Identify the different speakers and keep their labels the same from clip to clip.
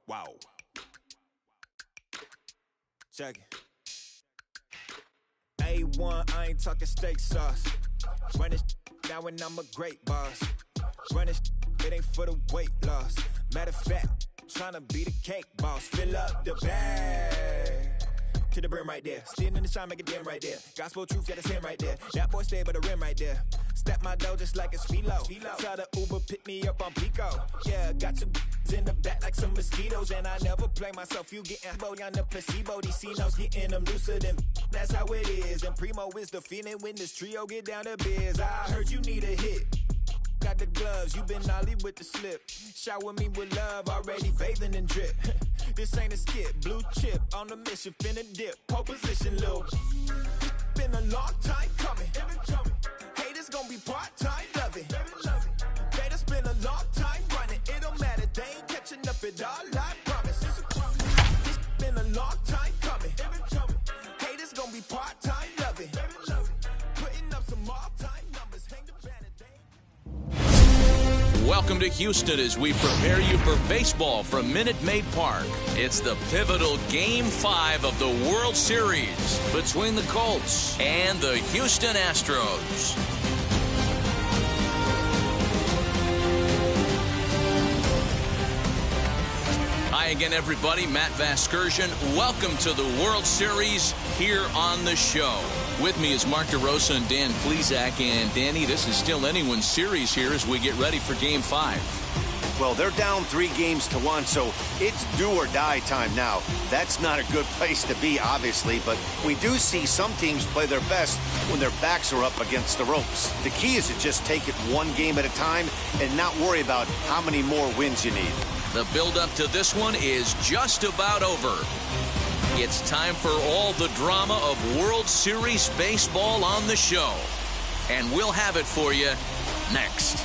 Speaker 1: Wow. Check it. A1, I ain't talking steak sauce. Run this now and I'm a great boss. Run this, it ain't for the weight loss. Matter of fact, tryna be the cake boss. Fill up the bag to the brim right there. Standing in the shine, make it dim right there. Gospel truth, got his hand right there. That boy stay by the rim right there. Step my dough just like it's philo. Tell the Uber pick me up on Pico. Yeah, got two in the back like some mosquitoes. And I never play myself. You getting boy on the placebo. These C-notes getting them looser than that's how it is. And Primo is the feeling when this trio get down to biz. I heard you need a hit. Got the gloves, you been ollie with the slip. Shower me with love, already bathing in drip. This ain't a skip, blue chip on the mission, finna dip. Pole position, little. Been a long time coming. Haters gonna be part-time, love it. Haters been a long time running. It don't matter, they ain't catching up at all, I promise. It's been a long time coming. Haters gonna be part-time, love it. Putting up some all-time numbers, hang the banner.
Speaker 2: Welcome to Houston as we prepare you for baseball from Minute Maid Park. It's the pivotal Game 5 of the World Series between the Colts and the Houston Astros. Hi again, everybody. Matt Vasgersian. Welcome to the World Series here on the show. With me is Mark DeRosa and Dan Plesac. And Danny, this is still anyone's series here as we get ready for Game 5.
Speaker 3: Well, they're down 3-1, so it's do or die time now. That's not a good place to be, obviously, but we do see some teams play their best when their backs are up against the ropes. The key is to just take it one game at a time and not worry about how many more wins you need.
Speaker 2: The build-up to this one is just about over. It's time for all the drama of World Series baseball on the show. And we'll have it for you next.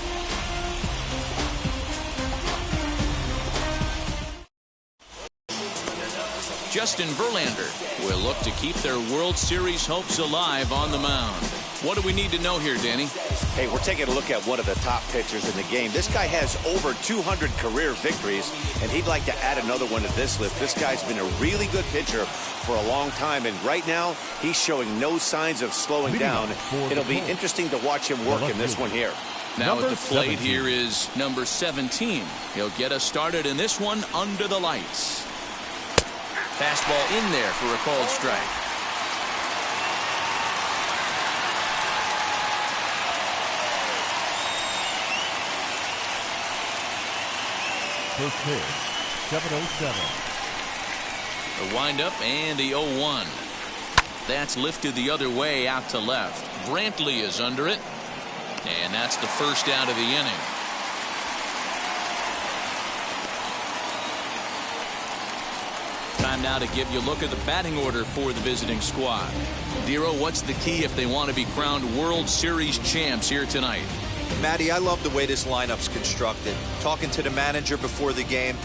Speaker 2: Justin Verlander will look to keep their World Series hopes alive on the mound. What do we need to know here, Danny?
Speaker 3: Hey, we're taking a look at one of the top pitchers in the game. This guy has over 200 career victories, and he'd like to add another one to this list. This guy's been a really good pitcher for a long time, and right now, he's showing no signs of slowing down. It'll be interesting to watch him work in this one here.
Speaker 2: Now at the plate here is number 17. He'll get us started in this one under the lights. Fastball in there for a called strike.
Speaker 4: First pitch, 7:07.
Speaker 2: The windup and the 0-1. That's lifted the other way out to left. Brantley is under it. And that's the first out of the inning. Time now to give you a look at the batting order for the visiting squad. Dero, what's the key if they want to be crowned World Series champs here tonight?
Speaker 5: Matty, I love the way this lineup's constructed. Talking to the manager before the game,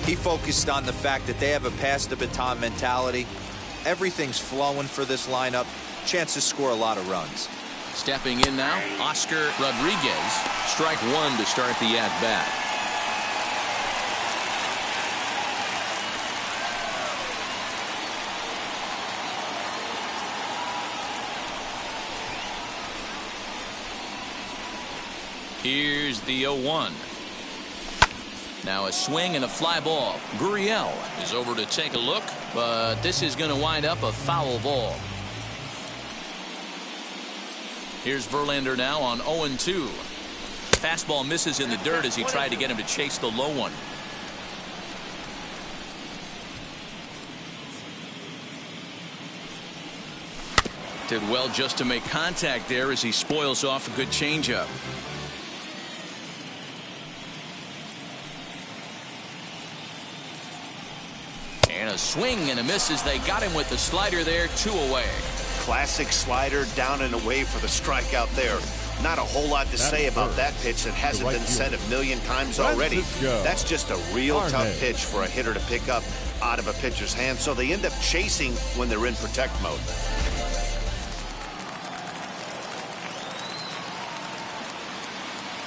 Speaker 5: he focused on the fact that they have a pass the baton mentality. Everything's flowing for this lineup. Chance to score a lot of runs.
Speaker 2: Stepping in now, Oscar Rodriguez. Strike one to start the at-bat. Here's the 0-1. Now a swing and a fly ball. Gurriel is over to take a look, but this is going to wind up a foul ball. Here's Verlander now on 0-2. Fastball misses in the dirt as he tried to get him to chase the low one. Did well just to make contact there as he spoils off a good changeup. And a swing and a miss as they got him with the slider there, 2 away.
Speaker 3: Classic slider down and away for the strikeout there. Not a whole lot to say about that pitch that hasn't been said a million times already. That's just a real tough pitch for a hitter to pick up out of a pitcher's hand, so they end up chasing when they're in protect mode.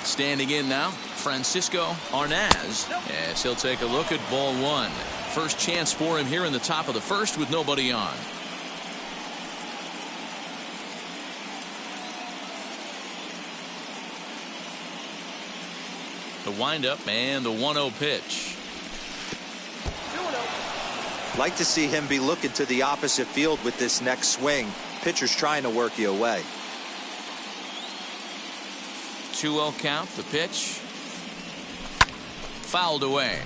Speaker 2: Standing in now, Francisco Arnaz, as he'll take a look at ball one. First chance for him here in the top of the first with nobody on. The windup and the 1-0 pitch.
Speaker 5: Like to see him be looking to the opposite field with this next swing. Pitcher's trying to work you away.
Speaker 2: 2-0 count. The pitch fouled away.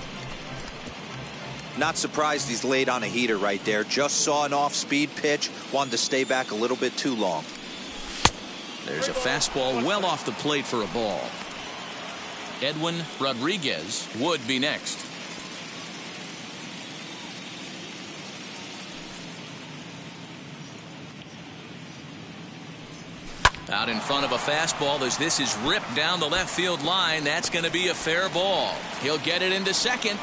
Speaker 5: Not surprised he's laid on a heater right there. Just saw an off-speed pitch. Wanted to stay back a little bit too long.
Speaker 2: There's a fastball well off the plate for a ball. Edwin Rodriguez would be next. Out in front of a fastball as this is ripped down the left field line. That's going to be a fair ball. He'll get it into second.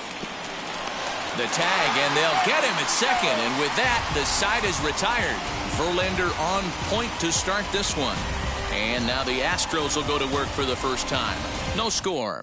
Speaker 2: The tag, and they'll get him at second. And with that, the side is retired. Verlander on point to start this one. And now the Astros will go to work for the first time. No score.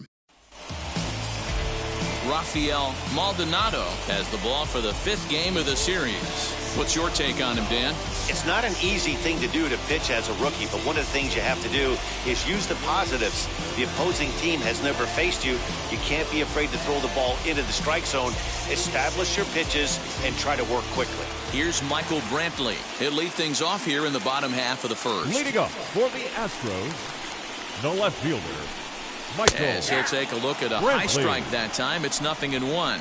Speaker 2: Rafael Maldonado has the ball for the 5th game of the series. What's your take on him, Dan?
Speaker 3: It's not an easy thing to do to pitch as a rookie, but one of the things you have to do is use the positives. The opposing team has never faced you. You can't be afraid to throw the ball into the strike zone. Establish your pitches and try to work quickly.
Speaker 2: Here's Michael Brantley. He'll lead things off here in the bottom half of the first.
Speaker 4: Leading up for the Astros, the left fielder, Michael.
Speaker 2: As he'll take a look at a high strike that time. It's 0-1.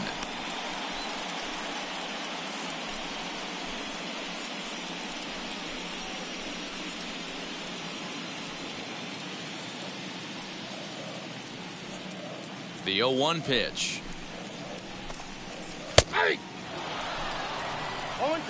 Speaker 2: The 0-1 pitch.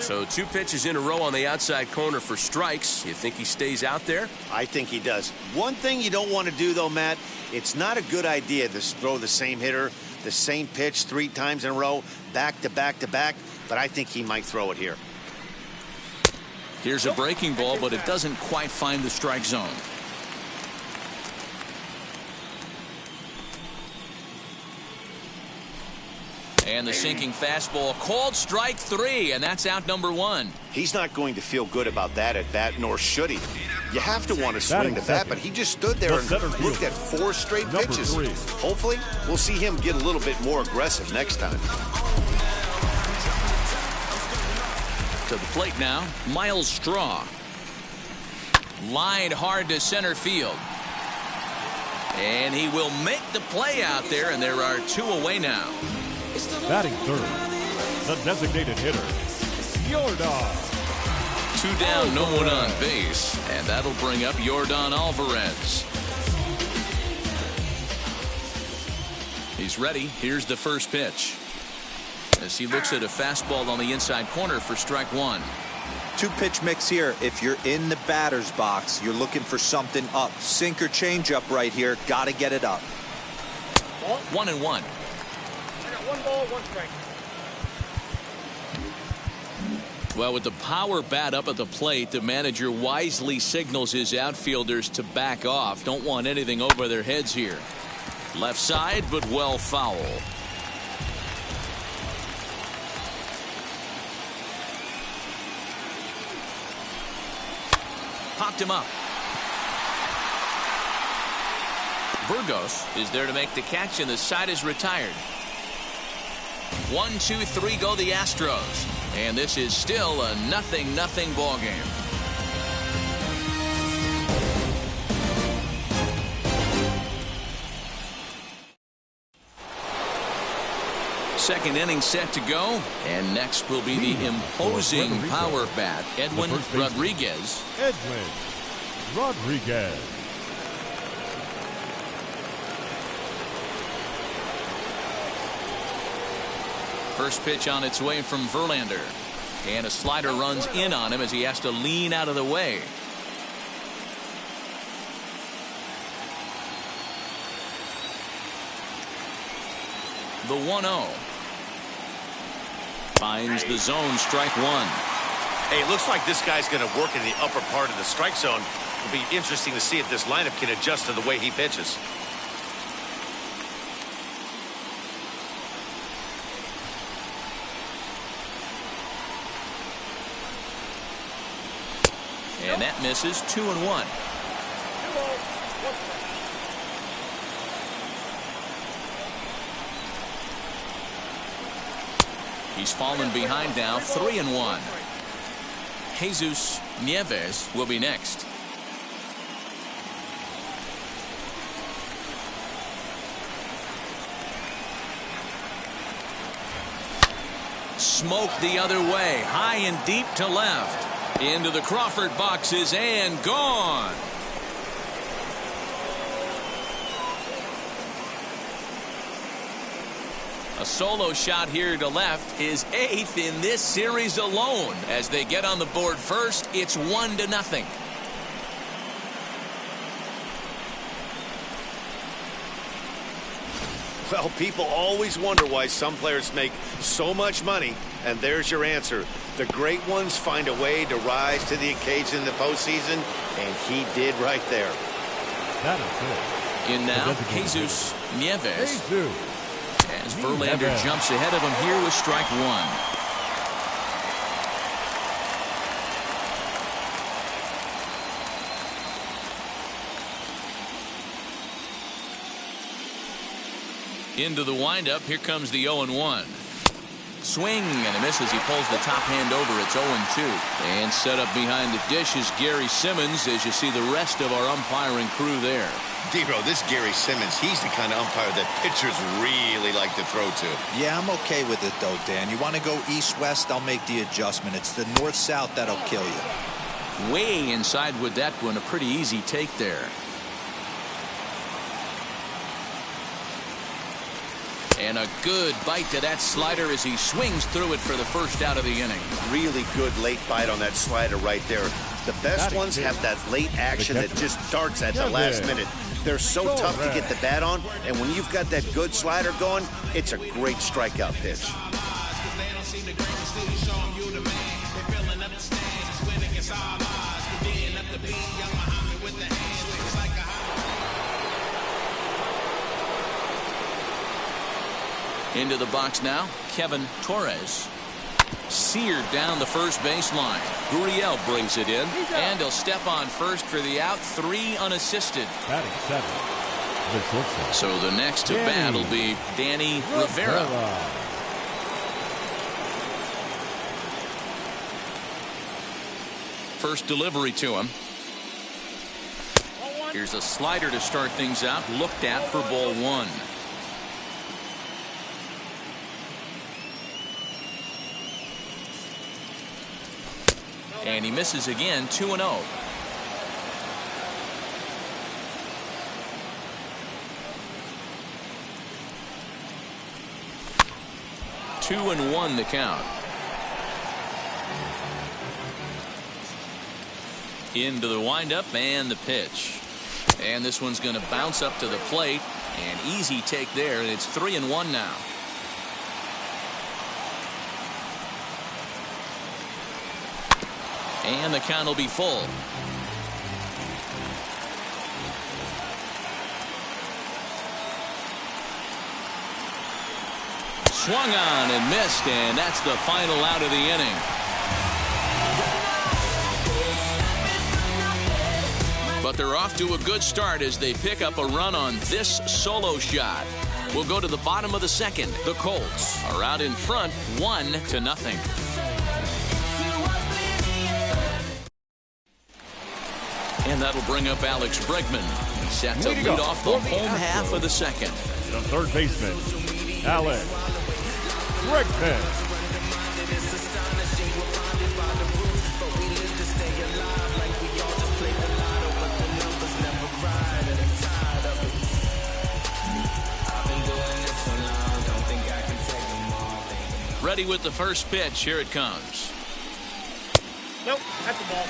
Speaker 6: So 2 pitches in a row on the outside corner for strikes. You think he stays out there?
Speaker 3: I think he does. One thing you don't want to do, though, Matt, it's not a good idea to throw the same hitter, the same pitch 3 times in a row, back to back to back, but I think he might throw it here.
Speaker 2: Here's a breaking ball, but it doesn't quite find the strike zone. And the sinking fastball called strike 3, and that's out number 1.
Speaker 3: He's not going to feel good about that at bat, nor should he. You have to want to swing the bat, but he just stood there and looked at 4 straight pitches. Hopefully, we'll see him get a little bit more aggressive next time.
Speaker 2: To the plate now, Miles Straw. Lined hard to center field. And he will make the play out there, and there are 2 away now.
Speaker 4: Batting third, the designated hitter, Yordan.
Speaker 2: 2 down, no one on base, and that'll bring up Yordan Alvarez. He's ready. Here's the first pitch. As he looks at a fastball on the inside corner for strike 1.
Speaker 5: 2-pitch mix here. If you're in the batter's box, you're looking for something up. Sinker changeup right here. Got to get it up.
Speaker 2: 1-1.
Speaker 7: 1 ball, 1 strike.
Speaker 2: Well, with the power bat up at the plate, the manager wisely signals his outfielders to back off. Don't want anything over their heads here. Left side, but well foul. Popped him up. Burgos is there to make the catch, and the side is retired. 1, 2, 3 go the Astros. And this is still a 0-0 ball game. Second inning set to go. And next will be the imposing power bat, Edwin Rodriguez.
Speaker 4: Edwin Rodriguez.
Speaker 2: First pitch on its way from Verlander. And a slider runs in on him as he has to lean out of the way. The 1-0. Finds the zone, strike 1.
Speaker 3: Hey, it looks like this guy's going to work in the upper part of the strike zone. It'll be interesting to see if this lineup can adjust to the way he pitches.
Speaker 2: And that misses. 2-1. He's fallen behind now. 3-1. Jesus Nieves will be next. Smoke the other way. High and deep to left. Into the Crawford boxes and gone. A solo shot here to left, his 8th in this series alone. As they get on the board first, it's 1-0.
Speaker 3: Well, people always wonder why some players make so much money, and there's your answer. The great ones find a way to rise to the occasion in the postseason, and he did right there.
Speaker 4: That is it.
Speaker 2: In now, Jesus Nieves. As Verlander jumps ahead of him here with strike 1. Into the windup. Here comes the 0-1. Swing and a miss as he pulls the top hand over. It's 0-2. And set up behind the dish is Gary Simmons as you see the rest of our umpiring crew there.
Speaker 3: Dero, this Gary Simmons, he's the kind of umpire that pitchers really like to throw to.
Speaker 5: Yeah, I'm okay with it, though, Dan. You want to go east-west, I'll make the adjustment. It's the north-south that'll kill you.
Speaker 2: Way inside with that one. A pretty easy take there. And a good bite to that slider as he swings through it for the first out of the inning.
Speaker 3: Really good late bite on that slider right there. The best ones have that late action that just darts at the last minute. They're so tough to get the bat on, and when you've got that good slider going, it's a great strikeout pitch.
Speaker 2: Into the box now, Kevin Torres. Seared down the first baseline. Gurriel brings it in, and he'll step on first for the out. 3 unassisted.
Speaker 4: Batting 7.
Speaker 2: So the next to bat will be Danny Rivera. First delivery to him. Here's a slider to start things out. Looked at for ball 1. And he misses again. 2-0. Two and 1 the count. Into the windup and the pitch. And this one's going to bounce up to the plate. An easy take there. And it's 3-1 now. And the count will be full. Swung on and missed, and that's the final out of the inning. But they're off to a good start as they pick up a run on this solo shot. We'll go to the bottom of the second. The Colts are out in front 1-0. And that'll bring up Alex Bregman. He's set to lead off the home half of the second.
Speaker 4: The third baseman, Alex Bregman.
Speaker 2: Ready with the first pitch. Here it comes.
Speaker 7: Nope, that's a ball.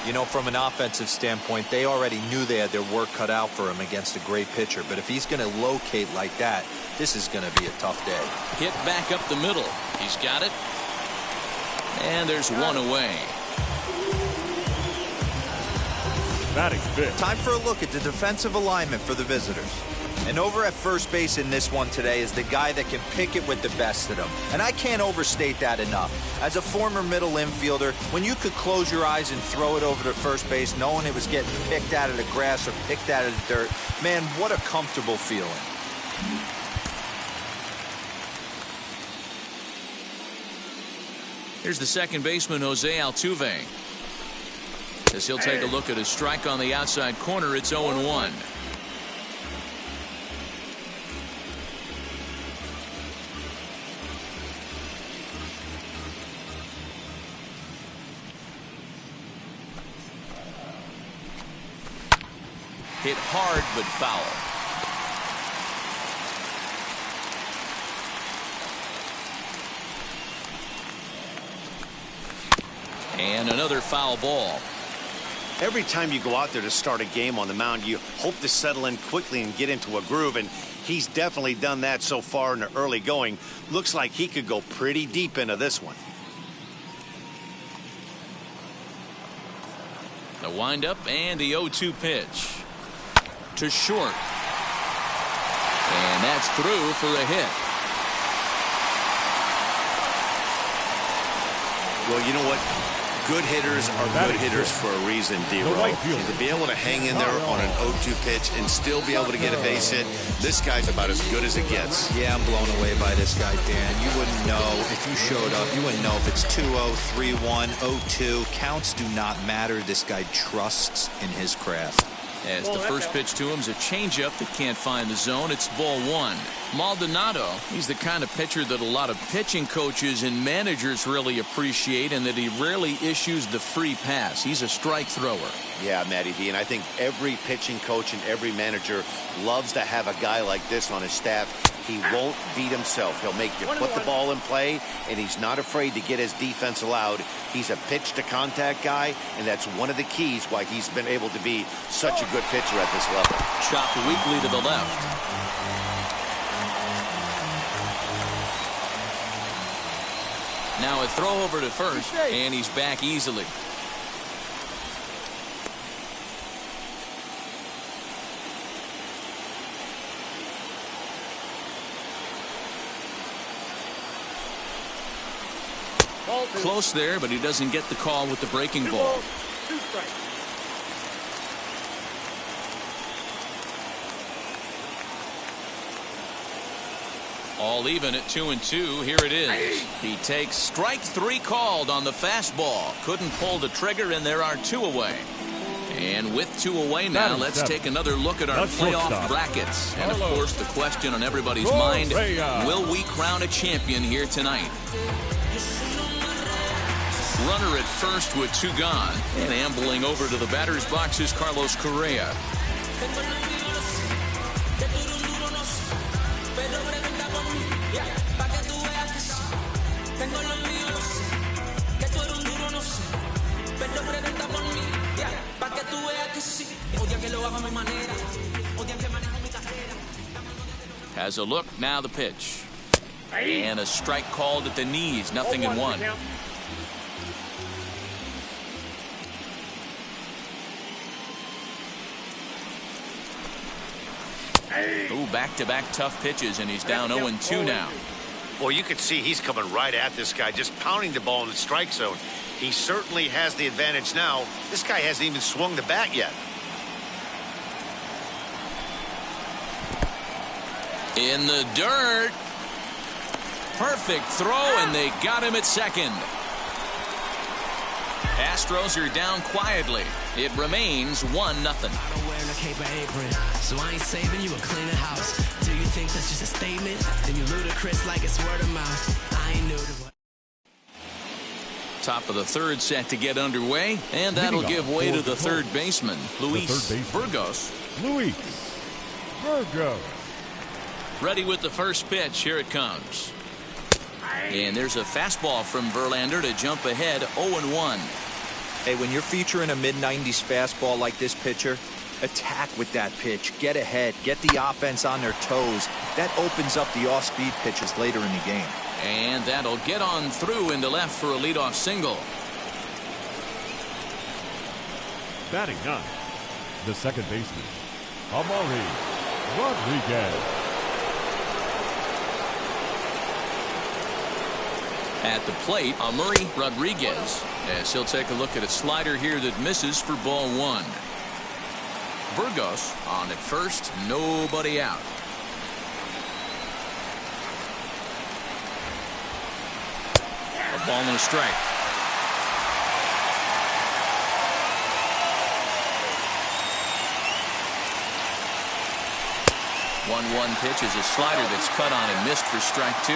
Speaker 5: You know, from an offensive standpoint, they already knew they had their work cut out for him against a great pitcher. But if he's going to locate like that, this is going to be a tough day.
Speaker 2: Hit back up the middle. He's got it. And there's one away.
Speaker 4: Batting fifth.
Speaker 5: Time for a look at the defensive alignment for the visitors. And over at first base in this one today is the guy that can pick it with the best of them. And I can't overstate that enough. As a former middle infielder, when you could close your eyes and throw it over to first base knowing it was getting picked out of the grass or picked out of the dirt, man, what a comfortable feeling.
Speaker 2: Here's the second baseman, Jose Altuve. As he'll take a look at a strike on the outside corner, it's 0-1. Hit hard but foul. And another foul ball.
Speaker 3: Every time you go out there to start a game on the mound, you hope to settle in quickly and get into a groove, and he's definitely done that so far in the early going. Looks like he could go pretty deep into this one.
Speaker 2: The windup and the 0-2 pitch. To short. And that's through for a hit.
Speaker 3: Well, you know what? Good hitters are good hitters for a reason, D-Row. To be able to hang in there on an 0-2 pitch and still be able to get a base hit, this guy's about as good as it gets.
Speaker 5: Yeah, I'm blown away by this guy, Dan. You wouldn't know if you showed up. You wouldn't know if it's 2-0, 3-1, 0-2. Counts do not matter. This guy trusts in his craft.
Speaker 2: As the first pitch to him is a changeup that can't find the zone. It's ball one. Maldonado, he's the kind of pitcher that a lot of pitching coaches and managers really appreciate, and that he rarely issues the free pass. He's a strike thrower.
Speaker 3: Yeah, Matty D, and I think every pitching coach and every manager loves to have a guy like this on his staff. He won't beat himself. He'll make you put the ball in play, and he's not afraid to get his defense allowed. He's a pitch-to-contact guy, and that's one of the keys why he's been able to be such a good pitcher at this level.
Speaker 2: Chopped weakly to the left. Now a throw over to first, and he's back easily. Close there, but he doesn't get the call with the breaking ball. All even at 2-2. Here it is. He takes strike three called on the fastball. Couldn't pull the trigger, and there are two away. And with two away now, let's take another look at our playoff brackets. And of course, the question on everybody's mind, will we crown a champion here tonight? Runner at first with two gone, and ambling over to the batter's box is Carlos Correa. Has a look, now the pitch. And a strike called at the knees, 0-1. Ooh, back-to-back tough pitches, and he's down 0-2 now.
Speaker 3: Well, you can see he's coming right at this guy, just pounding the ball in the strike zone. He certainly has the advantage now. This guy hasn't even swung the bat yet.
Speaker 2: In the dirt. Perfect throw, and they got him at second. Astros are down quietly. It remains 1-0.
Speaker 8: I don't wear no cape or apron, so I ain't saving you a cleaner house. Do you think that's just a statement? Then you ludicrous like it's word of mouth. I ain't new to
Speaker 2: Top of the third set to get underway, and that'll give way to the third baseman, Luis Burgos.
Speaker 4: Luis Burgos.
Speaker 2: Ready with the first pitch. Here it comes. And there's a fastball from Verlander to jump ahead 0-1.
Speaker 5: Hey, when you're featuring a mid-90s fastball like this pitcher, attack with that pitch. Get ahead. Get the offense on their toes. That opens up the off-speed pitches later in the game.
Speaker 2: And that'll get on through into left for a leadoff single.
Speaker 4: Batting 9. the second baseman, Amari Rodriguez.
Speaker 2: At the plate, Amari Rodriguez, as he'll take a look at a slider here that misses for ball one. Burgos on at first, nobody out. A ball and a strike. One pitch is a slider that's cut on and missed for strike two.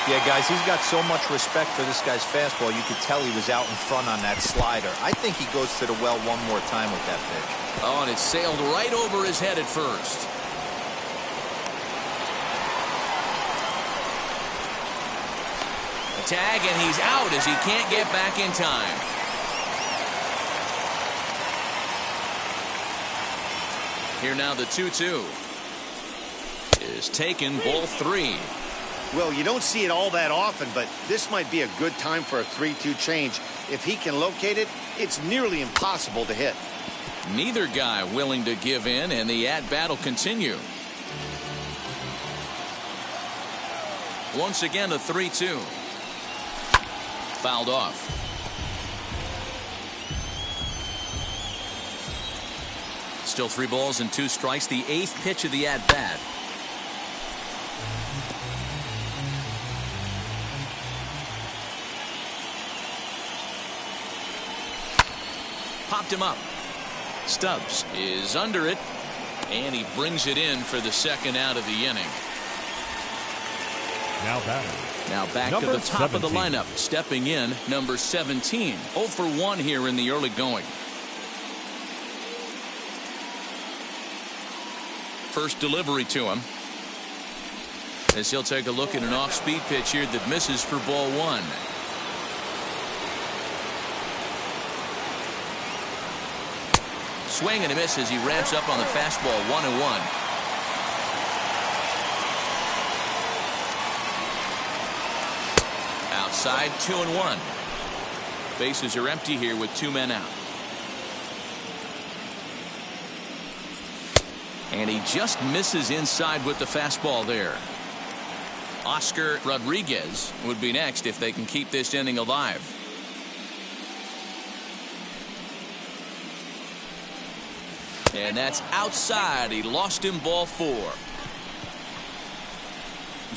Speaker 5: Yeah, guys, he's got so much respect for this guy's fastball. You could tell he was out in front on that slider. I think he goes to the well one more time with that pitch.
Speaker 2: Oh, and it sailed right over his head at first. A tag, and he's out as he can't get back in time. Here now the 2-2 is taken, ball three.
Speaker 3: Well, you don't see it all that often, but this might be a good time for a 3-2 change. If he can locate it, it's nearly impossible to hit.
Speaker 2: Neither guy willing to give in, and the at-bat will continue. Once again, a 3-2. Fouled off. Still 3 balls and 2 strikes. The 8th pitch of the at-bat. Popped him up. Stubbs is under it, and he brings it in for the second out of the inning. Now back to the top 17. Of the lineup. Stepping in, number 17. 0 for 1 here in the early going. First delivery to him, as he'll take a look at an off-speed pitch here that misses for ball one. Swing and a miss as he ramps up on the fastball. 1-1. Outside, 2-1. Bases are empty here with 2 men out. And he just misses inside with the fastball there. Oscar Rodriguez would be next if they can keep this inning alive. And that's outside. He lost him, ball 4.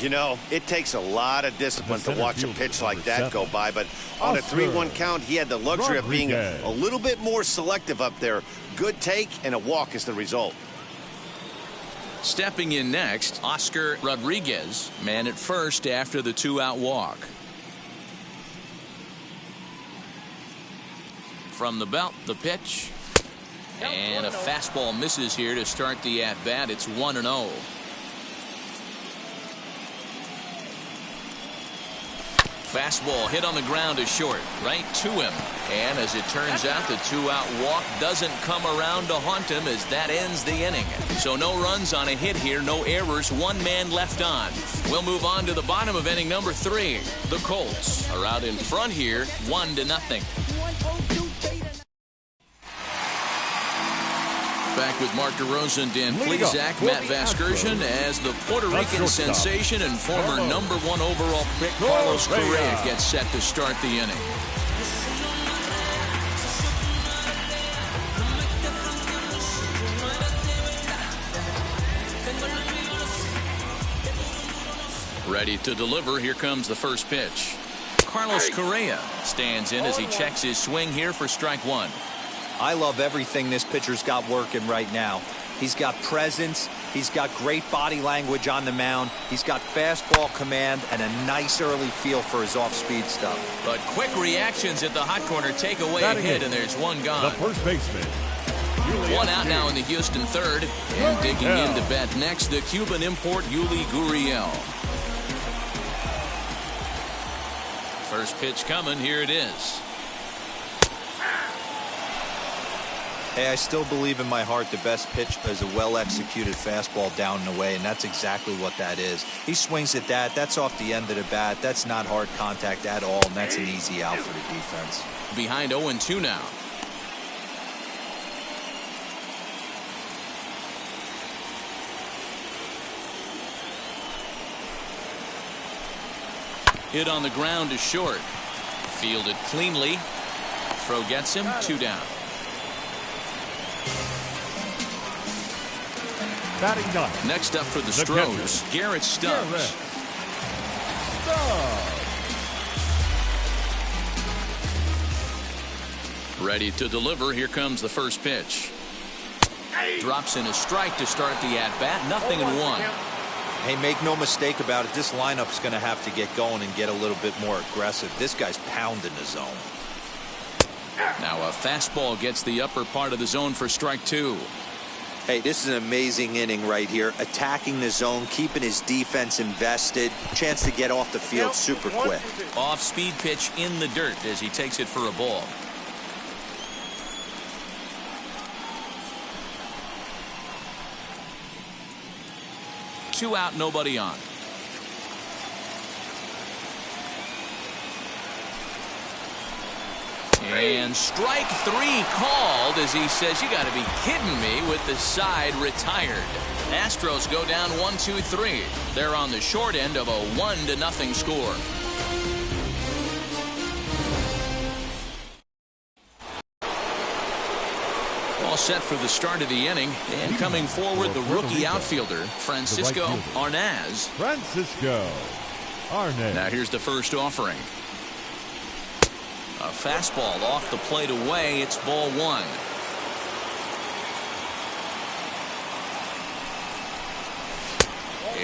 Speaker 3: You know, it takes a lot of discipline to watch a pitch like that go by, but on a 3-1 count, he had the luxury of being a little bit more selective up there. Good take and a walk is the result.
Speaker 2: Stepping in next, Oscar Rodriguez, man at first after the 2-out walk. From the belt, the pitch. And a fastball misses here to start the at-bat. It's 1-0. Fastball hit on the ground is short, right to him. And as it turns out, the 2-out walk doesn't come around to haunt him as that ends the inning. So no runs on a hit here, no errors, 1 man left on. We'll move on to the bottom of inning number 3. The Colts are out in front here, 1-0. Back with Mark DeRosa and Dan Plesac, Matt Vasgersian, as the Puerto Rican sensation and former #1 overall pick Carlos Correa gets set to start the inning. Ready to deliver. Here comes the first pitch. Carlos Correa stands in as he checks his swing here for strike 1.
Speaker 5: I love everything this pitcher's got working right now. He's got presence. He's got great body language on the mound. He's got fastball command and a nice early feel for his off-speed stuff.
Speaker 2: But quick reactions at the hot corner take away a hit, and there's 1 gone.
Speaker 4: The first baseman.
Speaker 2: 1 out now in the Houston third. And digging in to bat next, the Cuban import Yuli Gurriel. First pitch coming. Here it is.
Speaker 5: Hey, I still believe in my heart the best pitch is a well-executed fastball down and away, and that's exactly what that is. He swings at that. That's off the end of the bat. That's not hard contact at all, and that's an easy out for the defense.
Speaker 2: Behind 0-2 now. Hit on the ground to short. Fielded cleanly. Throw gets him. 2 down.
Speaker 4: Batting ninth.
Speaker 2: Next up for the Stros, Garrett Stubbs. Ready to deliver. Here comes the first pitch. Drops in a strike to start the at-bat. Nothing in 1.
Speaker 5: Hey, make no mistake about it. This lineup's going to have to get going and get a little bit more aggressive. This guy's pounding the zone.
Speaker 2: Now a fastball gets the upper part of the zone for strike 2.
Speaker 5: Hey, this is an amazing inning right here. Attacking the zone, keeping his defense invested. Chance to get off the field super quick.
Speaker 2: Off-speed pitch in the dirt as he takes it for a ball. Two out, nobody on. And strike 3 called as he says, you got to be kidding me, with the side retired. Astros go down 1-2-3. They're on the short end of a 1-0 score. All set for the start of the inning, and coming forward the rookie outfielder Francisco Arnaz.
Speaker 4: Francisco Arnaz.
Speaker 2: Now here's the first offering. A fastball off the plate away. It's ball 1.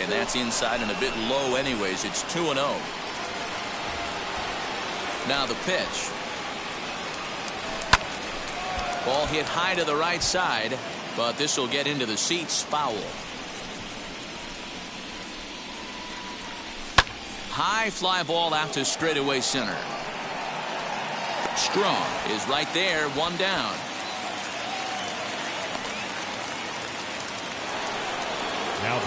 Speaker 2: And that's inside and a bit low anyways. It's 2-0. Now the pitch. Ball hit high to the right side, but this will get into the seats. Foul. High fly ball out to straightaway center. Strong is right there. 1 down.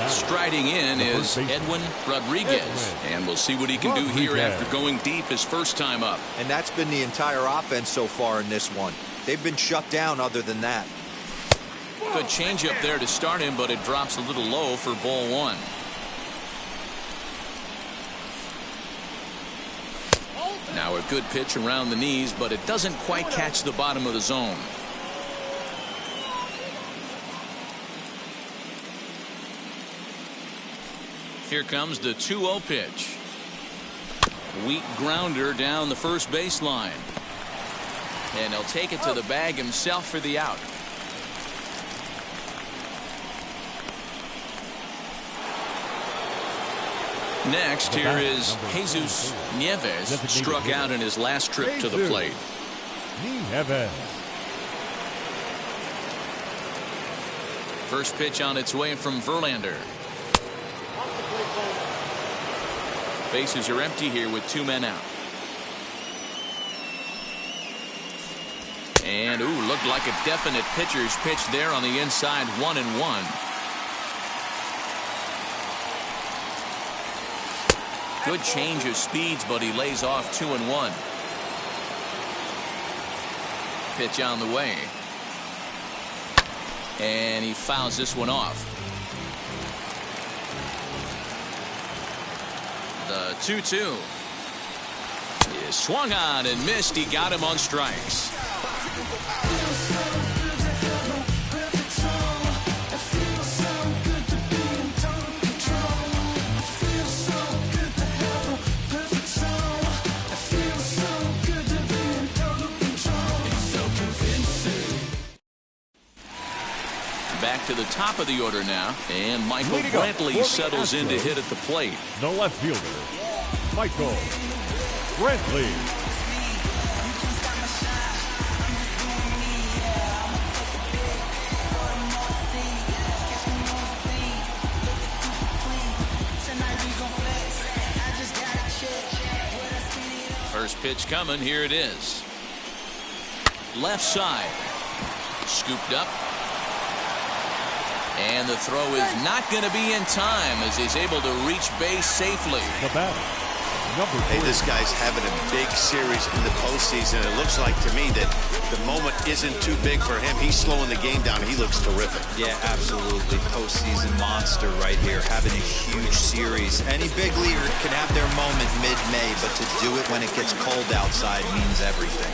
Speaker 2: Striding in is Edwin Rodriguez, and we'll see what he can do here after going deep his first time up.
Speaker 5: And that's been the entire offense so far in this one. They've been shut down other than that.
Speaker 2: Good changeup there to start him, but it drops a little low for ball 1. Now a good pitch around the knees, but it doesn't quite catch the bottom of the zone. Here comes the 2-0 pitch. Weak grounder down the first baseline. And he'll take it to the bag himself for the out. Next, here is Jesus Nieves, struck out in his last trip to the plate.
Speaker 4: Nieves.
Speaker 2: First pitch on its way from Verlander. Bases are empty here with 2 men out. And looked like a definite pitcher's pitch there on the inside. 1-1. Good change of speeds, but he lays off 2-1. Pitch on the way. And he fouls this one off. The 2-2 is swung on and missed. He got him on strikes. Back to the top of the order now, and Michael Brantley settles in to hit at the plate.
Speaker 4: The left fielder, Michael Brantley.
Speaker 2: First pitch coming. Here it is. Left side. Scooped up. And the throw is not going to be in time as he's able to reach base safely.
Speaker 4: The batter, number 3.
Speaker 3: Hey, this guy's having a big series in the postseason. It looks like to me that the moment isn't too big for him. He's slowing the game down. He looks terrific.
Speaker 5: Yeah, absolutely. Postseason monster right here, having a huge series. Any big leaguer can have their moment may, but to do it when it gets cold outside means everything.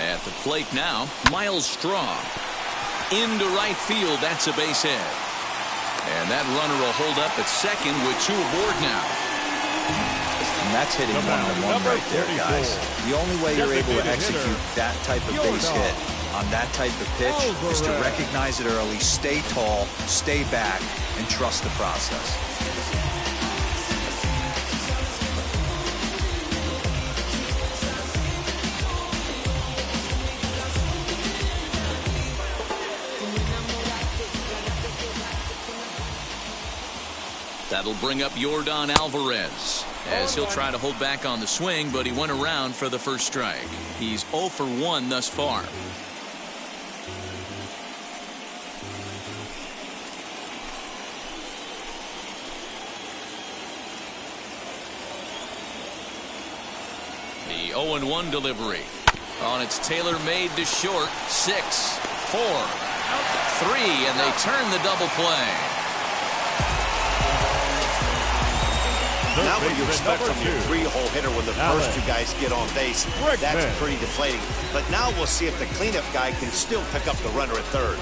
Speaker 2: At the plate now, Miles Straw. Into right field, that's a base hit. And that runner will hold up at second with 2 aboard now.
Speaker 5: And that's hitting 1-1 right there, guys. The only way you're able to execute that type of base hit on that type of pitch is to recognize it early, stay tall, stay back, and trust the process.
Speaker 2: That'll bring up Yordan Alvarez as he'll try to hold back on the swing, but he went around for the first strike. He's 0 for 1 thus far. The 0-1 delivery. On its tailor-made to short. 6, 4, 3, and they turn the double play.
Speaker 3: Not what you expect from your 3-hole hitter when the first 2 guys get on base. That's pretty deflating. But now we'll see if the cleanup guy can still pick up the runner at third.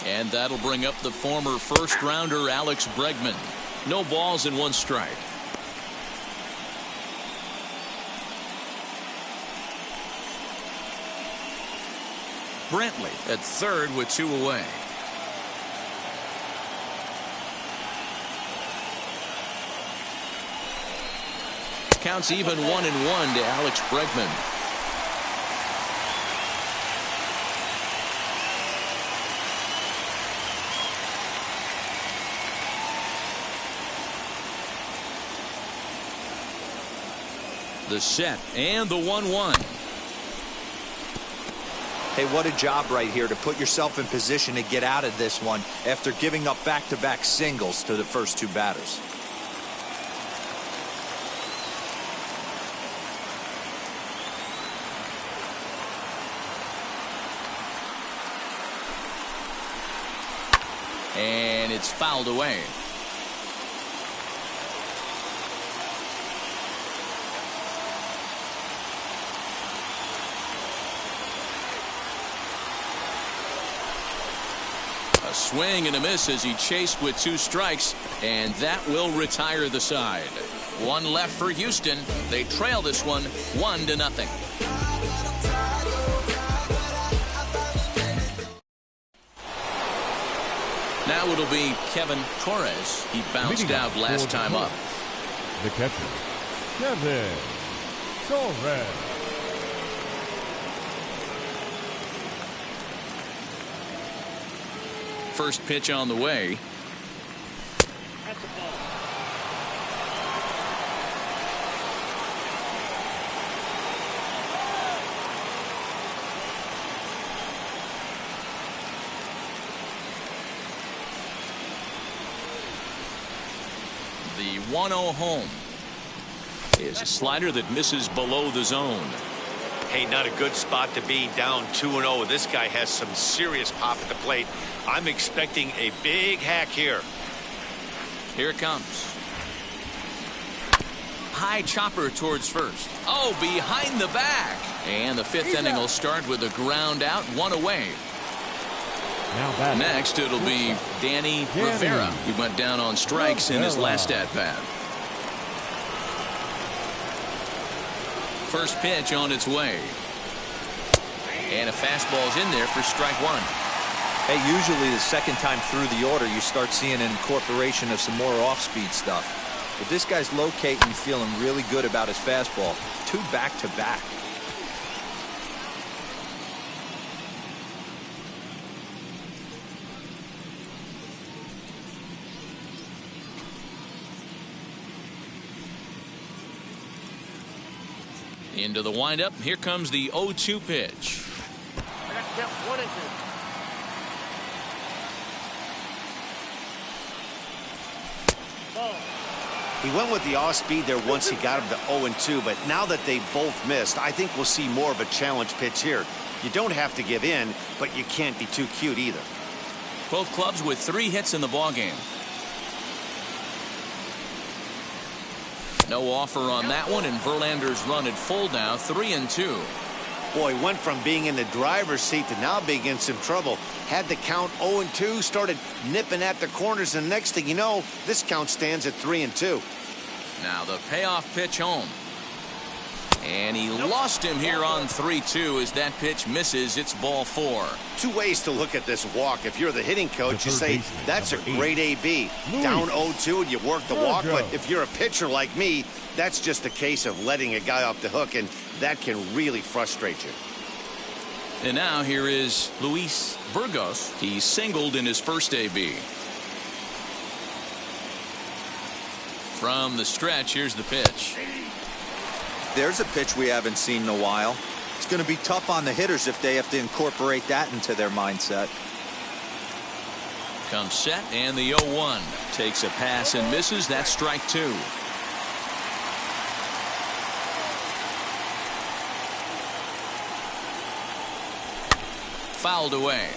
Speaker 2: And that'll bring up the former first-rounder Alex Bregman. No balls and 1 strike. Brantley at third with 2 away. Counts even 1-1 to Alex Bregman. The set and the 1-1.
Speaker 5: Hey, what a job right here to put yourself in position to get out of this one after giving up back-to-back singles to the first 2 batters.
Speaker 2: And it's fouled away. A swing and a miss as he chased with 2 strikes, and that will retire the side. 1 left for Houston. They trail this one 1-0. Now it'll be Kevin Torres. He bounced out last time up.
Speaker 4: The catcher, Kevin Torres.
Speaker 2: First pitch on the way.
Speaker 7: That's a ball.
Speaker 2: The 1-0 home is a slider that misses below the zone.
Speaker 3: Hey, not a good spot to be, down 2-0. This guy has some serious pop at the plate. I'm expecting a big hack here.
Speaker 2: Here it comes. High chopper towards first. Oh, behind the back. And the 5th inning will start with a ground out, 1 away. Next, it'll be Danny Rivera. He went down on strikes in his last at-bat. First pitch on its way. And a fastball's in there for strike 1.
Speaker 5: Hey, usually the second time through the order, you start seeing an incorporation of some more off-speed stuff. But this guy's locating, feeling really good about his fastball. 2 back-to-back.
Speaker 2: Into the windup. Here comes the 0-2 pitch.
Speaker 7: pitches. Ball.
Speaker 3: He went with the off speed there once he got him to 0-2, but now that they both missed, I think we'll see more of a challenge pitch here. You don't have to give in, but you can't be too cute either.
Speaker 2: Both clubs with 3 hits in the ballgame. No offer on that one, and Verlander's run at full now, 3-2.
Speaker 3: Boy, went from being in the driver's seat to now being in some trouble. Had the count 0-2, started nipping at the corners, and next thing you know, this count stands at 3-2.
Speaker 2: Now the payoff pitch home. And he lost him here on 3-2 as that pitch misses. It's ball 4.
Speaker 3: 2 ways to look at this walk. If you're the hitting coach, you say, that's a great AB. Down 0-2 and you work the walk. But if you're a pitcher like me, that's just a case of letting a guy off the hook, and that can really frustrate you.
Speaker 2: And now here is Luis Burgos. He singled in his first AB. From the stretch, here's the pitch.
Speaker 5: There's a pitch we haven't seen in a while. It's going to be tough on the hitters if they have to incorporate that into their mindset.
Speaker 2: Comes set, and the 0-1 takes a pass and misses. That's strike 2. Fouled away.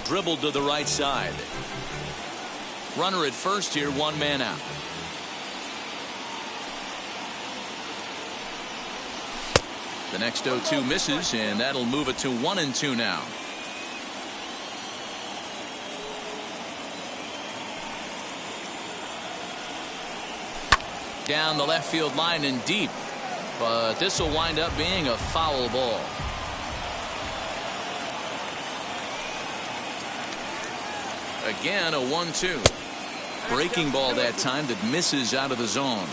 Speaker 2: Dribbled to the right side. Runner at first here, 1 man out. The next 0-2 misses, and that'll move it to 1-2 now. Down the left field line and deep, but this will wind up being a foul ball. Again, a 1-2. Breaking ball that time that misses out of the zone.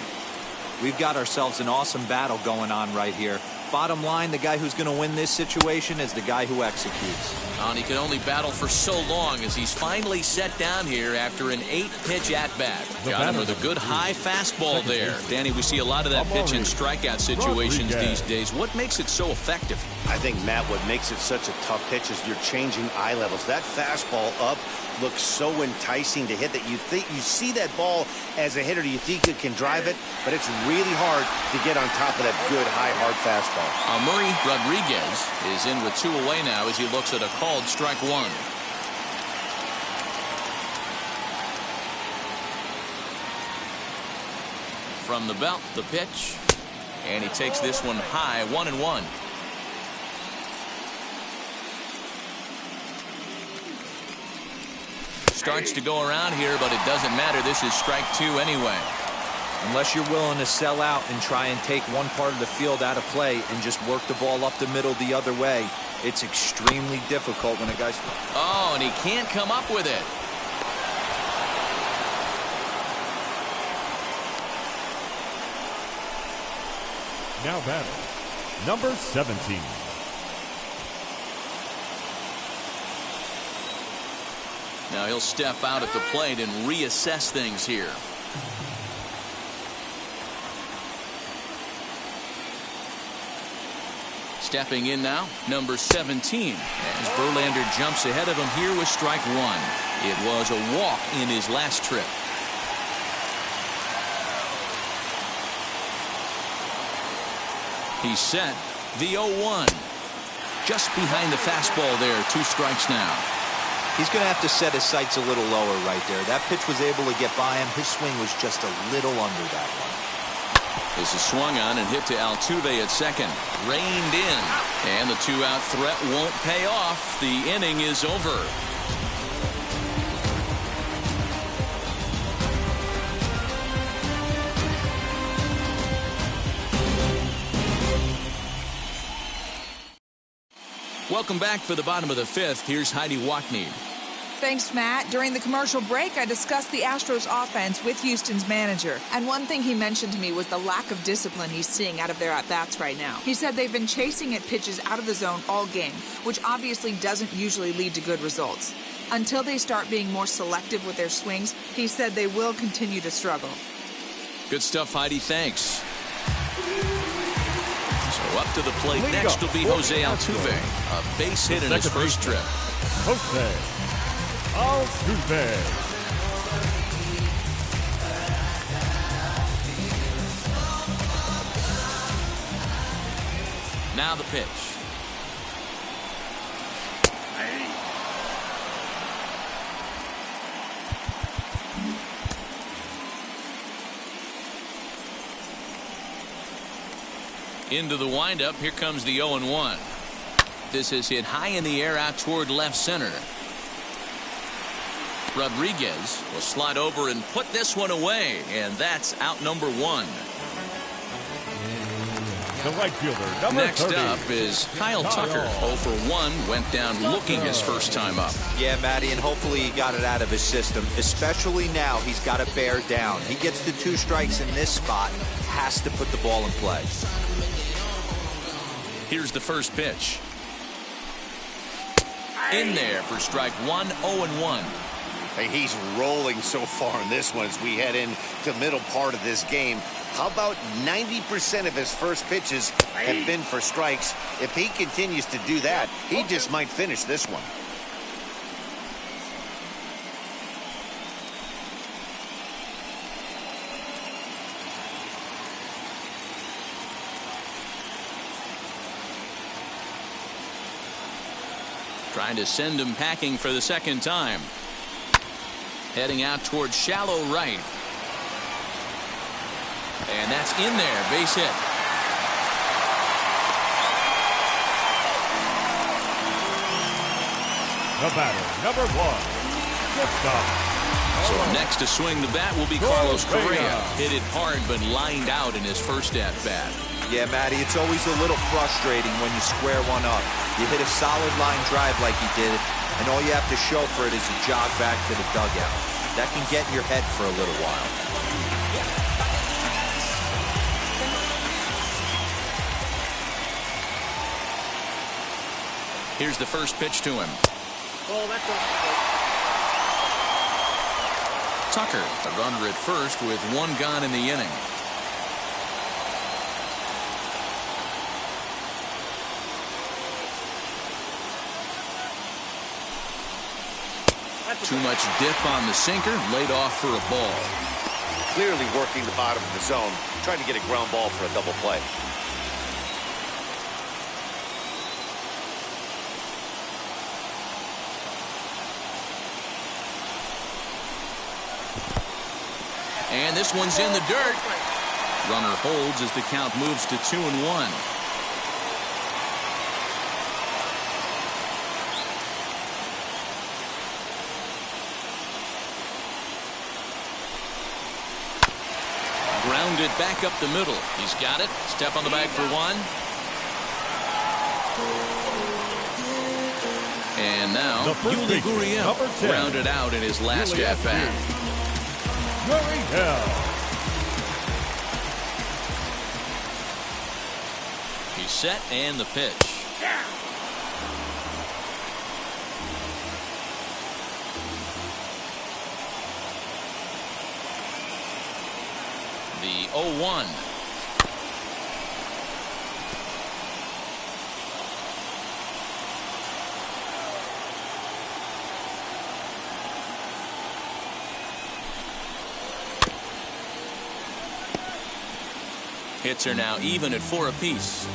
Speaker 5: We've got ourselves an awesome battle going on right here. Bottom line, the guy who's going to win this situation is the guy who executes.
Speaker 2: And he can only battle for so long as he's finally set down here after an 8-pitch at-bat. Got him with a good high fastball there. Danny, we see a lot of that pitch in strikeout situations these days. What makes it so effective?
Speaker 3: I think, Matt, what makes it such a tough pitch is you're changing eye levels. That fastball up looks so enticing to hit that you think you see that ball as a hitter, you think you can drive it, but it's really hard to get on top of that good high hard fastball.
Speaker 2: Murray Rodriguez is in with 2 away now as he looks at a called strike 1. From the belt, the pitch, and he takes this one high, 1-1. Starts to go around here, but it doesn't matter. This is strike 2 anyway.
Speaker 5: Unless you're willing to sell out and try and take one part of the field out of play and just work the ball up the middle the other way, it's extremely difficult when a guy's...
Speaker 2: Oh, and he can't come up with it.
Speaker 4: Now batting, number 17.
Speaker 2: Now he'll step out at the plate and reassess things here. Stepping in now, number 17, as Verlander jumps ahead of him here with strike 1. It was a walk in his last trip. He's set. The 0-1. Just behind the fastball there. 2 strikes now.
Speaker 5: He's going to have to set his sights a little lower right there. That pitch was able to get by him. His swing was just a little under that one.
Speaker 2: This is swung on and hit to Altuve at second. Reined in. And the 2-out threat won't pay off. The inning is over. Welcome back for the bottom of the 5th. Here's Heidi Wackney.
Speaker 9: Thanks, Matt. During the commercial break, I discussed the Astros offense with Houston's manager. And one thing he mentioned to me was the lack of discipline he's seeing out of their at-bats right now. He said they've been chasing at pitches out of the zone all game, which obviously doesn't usually lead to good results. Until they start being more selective with their swings, he said they will continue to struggle.
Speaker 2: Good stuff, Heidi. Thanks. So up to the plate next will be Jose Altuve. A base hit in his first trip.
Speaker 4: Jose Altuve.
Speaker 2: Now the pitch. Into the windup. Here comes the 0-1. This is hit high in the air out toward left center. Rodriguez will slide over and put this one away, and that's out number 1.
Speaker 4: The right fielder, number
Speaker 2: Next
Speaker 4: 30.
Speaker 2: up is Kyle Tucker. 0 for 1, went down looking his first time up.
Speaker 5: Yeah, Matty, and hopefully he got it out of his system. Especially now, he's got to bear down. He gets the 2 strikes in this spot, has to put the ball in play.
Speaker 2: Here's the first pitch. In there for strike 1, 0-1.
Speaker 3: Hey, he's rolling so far in this one as we head into the middle part of this game. How about 90% of his first pitches have been for strikes? If he continues to do that, he just might finish this one.
Speaker 2: Trying to send him packing for the second time. Heading out towards shallow right. And that's in there. Base hit.
Speaker 4: The batter, number 1. Shortstop.
Speaker 2: So next to swing the bat will be Carlos Correa. Hit it hard but lined out in his first at-bat.
Speaker 5: Yeah, Matty, it's always a little frustrating when you square one up. You hit a solid line drive like he did, and all you have to show for it is a jog back to the dugout. That can get in your head for a little while.
Speaker 2: Here's the first pitch to him.
Speaker 7: Oh, that's
Speaker 2: Tucker, the runner at first with 1 gone in the inning. Too much dip on the sinker, laid off for a ball.
Speaker 3: Clearly working the bottom of the zone, trying to get a ground ball for a double play.
Speaker 2: And this one's in the dirt. Runner holds as the count moves to 2-1. Grounded back up the middle. He's got it. Step on the bag for 1. And now Yuli Gurriel grounded out in his last at-bat. He's set and the pitch. The 0-1. Hits are now even at 4 apiece.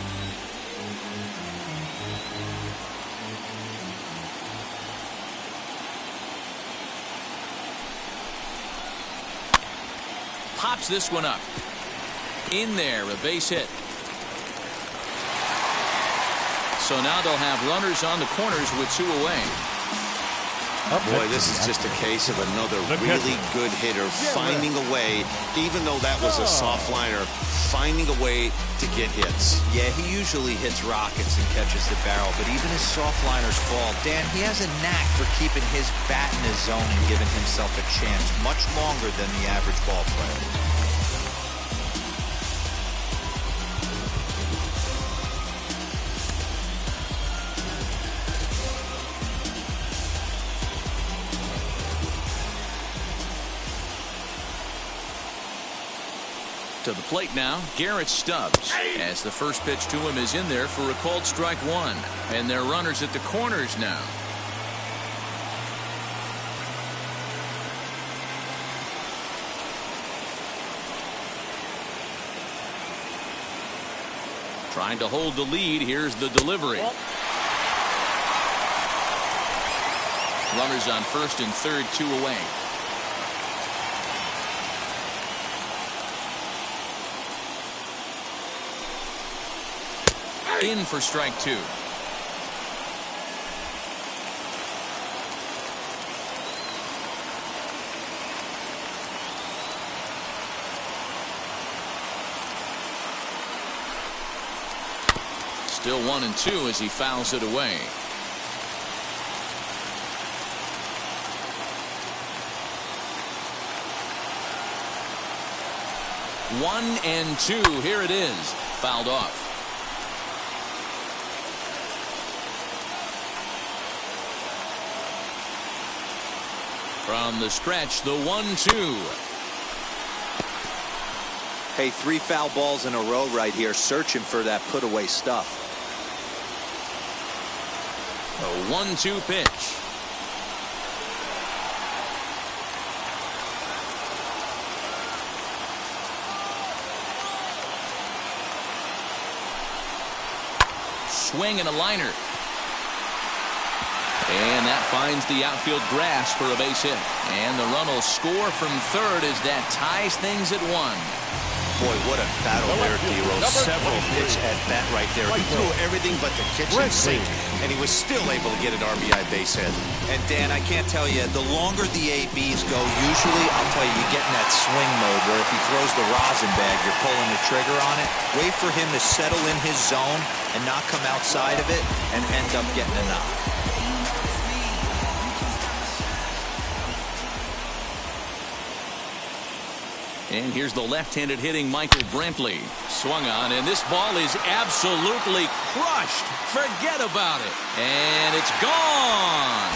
Speaker 2: Pops this one up. In there, a base hit. So now they'll have runners on the corners with 2 away.
Speaker 3: Boy, this is just a case of another really good hitter finding a way, even though that was a soft liner, finding a way to get hits.
Speaker 5: Yeah, he usually hits rockets and catches the barrel, but even his soft liners fall. Dan, he has a knack for keeping his bat in his zone and giving himself a chance much longer than the average ball player.
Speaker 2: To the plate now, Garrett Stubbs, as the first pitch to him is in there for a called strike one. And they're runners at the corners now. Trying to hold the lead. Here's the delivery. Runners on first and third, 2 away. In for strike 2. Still 1-2 as he fouls it away. One and two. Here it is. Fouled off. From the stretch, the 1-2.
Speaker 5: Hey, 3 foul balls in a row right here, searching for that put-away stuff.
Speaker 2: A 1-2 pitch. Swing and a liner. And that finds the outfield grass for a base hit. And the run will score from third as that ties things at 1.
Speaker 3: Boy, what a battle there, D-Rose. Several pitch at bat right there. He threw everything but the kitchen sink, and he was still able to get an RBI base hit.
Speaker 5: And Dan, I can't tell you, the longer the ABs go, usually, I'll tell you, you get in that swing mode where if he throws the rosin bag, you're pulling the trigger on it. Wait for him to settle in his zone and not come outside of it and end up getting a knock.
Speaker 2: And here's the left-handed hitting Michael Brantley. Swung on, and this ball is absolutely crushed. Forget about it. And it's gone.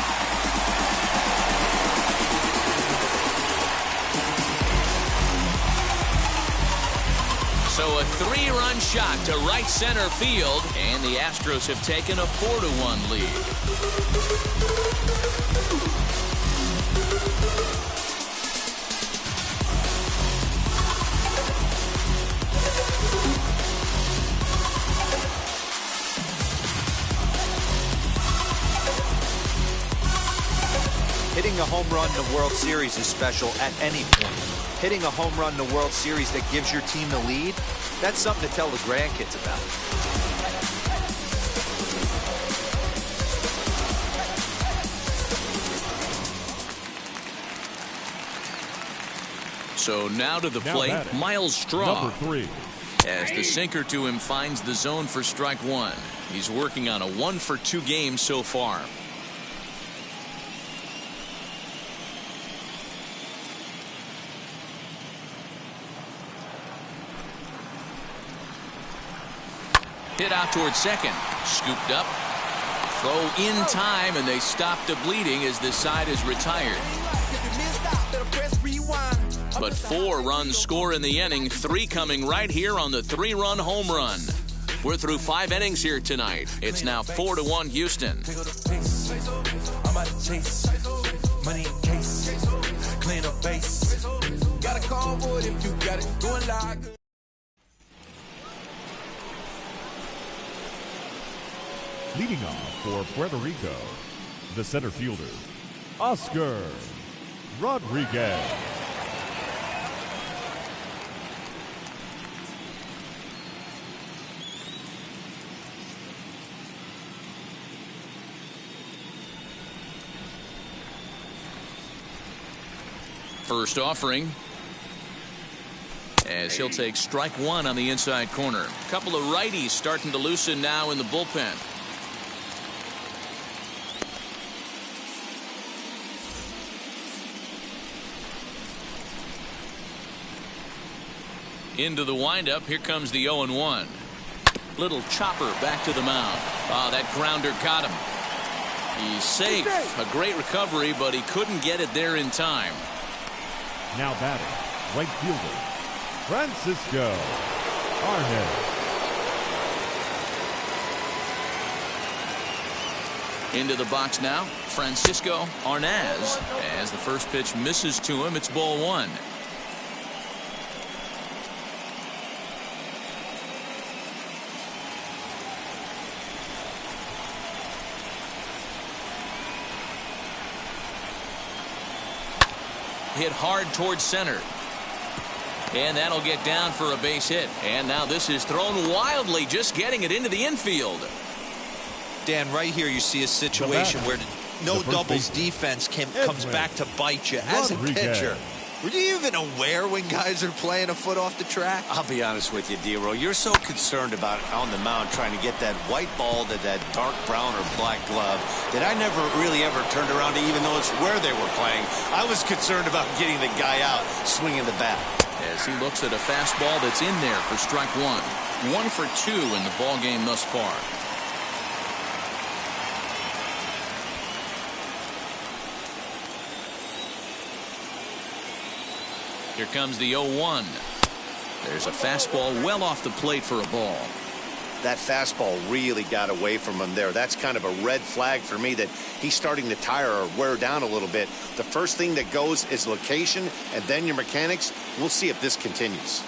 Speaker 2: So a 3-run shot to right center field, and the Astros have taken a 4-1 lead.
Speaker 5: Hitting a home run in the World Series is special at any point. Hitting a home run in the World Series that gives your team the lead, that's something to tell the grandkids about.
Speaker 2: So now to the plate, Miles Straw.
Speaker 4: Number 3.
Speaker 2: As the sinker to him finds the zone for strike 1. He's working on a 1-for-2 game so far. Hit out towards second. Scooped up. Throw in time, and they stop the bleeding as this side is retired. But 4 runs score in the inning, 3 coming right here on the 3-run home run. We're through 5 innings here tonight. It's now 4-1 Houston.
Speaker 4: Leading off for Puerto Rico, the center fielder, Oscar Rodriguez.
Speaker 2: First offering, as he'll take strike one on the inside corner. A couple of righties starting to loosen now in the bullpen. Into the windup. Here comes the 0-1. Little chopper back to the mound. Oh, that grounder got him. He's safe. A great recovery, but he couldn't get it there in time.
Speaker 4: Now batting, right fielder, Francisco Arnaz.
Speaker 2: Into the box now, Francisco Arnaz. As the first pitch misses to him, it's ball one. Hit hard towards center. And that'll get down for a base hit. And now this is thrown wildly, just getting it into the infield.
Speaker 5: Dan, right here you see a situation where no doubles defense comes back to bite you. As a pitcher, were you even aware when guys are playing a foot off the track?
Speaker 3: I'll be honest with you, D-Row. You're so concerned about on the mound trying to get that white ball to that dark brown or black glove that I never really ever turned around to even notice where they were playing. I was concerned about getting the guy out swinging the bat.
Speaker 2: As he looks at a fastball that's in there for strike one. 1 for 2 in the ball game thus far. Here comes the 0-1. There's a fastball well off the plate for a ball.
Speaker 3: That fastball really got away from him there. That's kind of a red flag for me that he's starting to tire or wear down a little bit. The first thing that goes is location and then your mechanics. We'll see if this continues.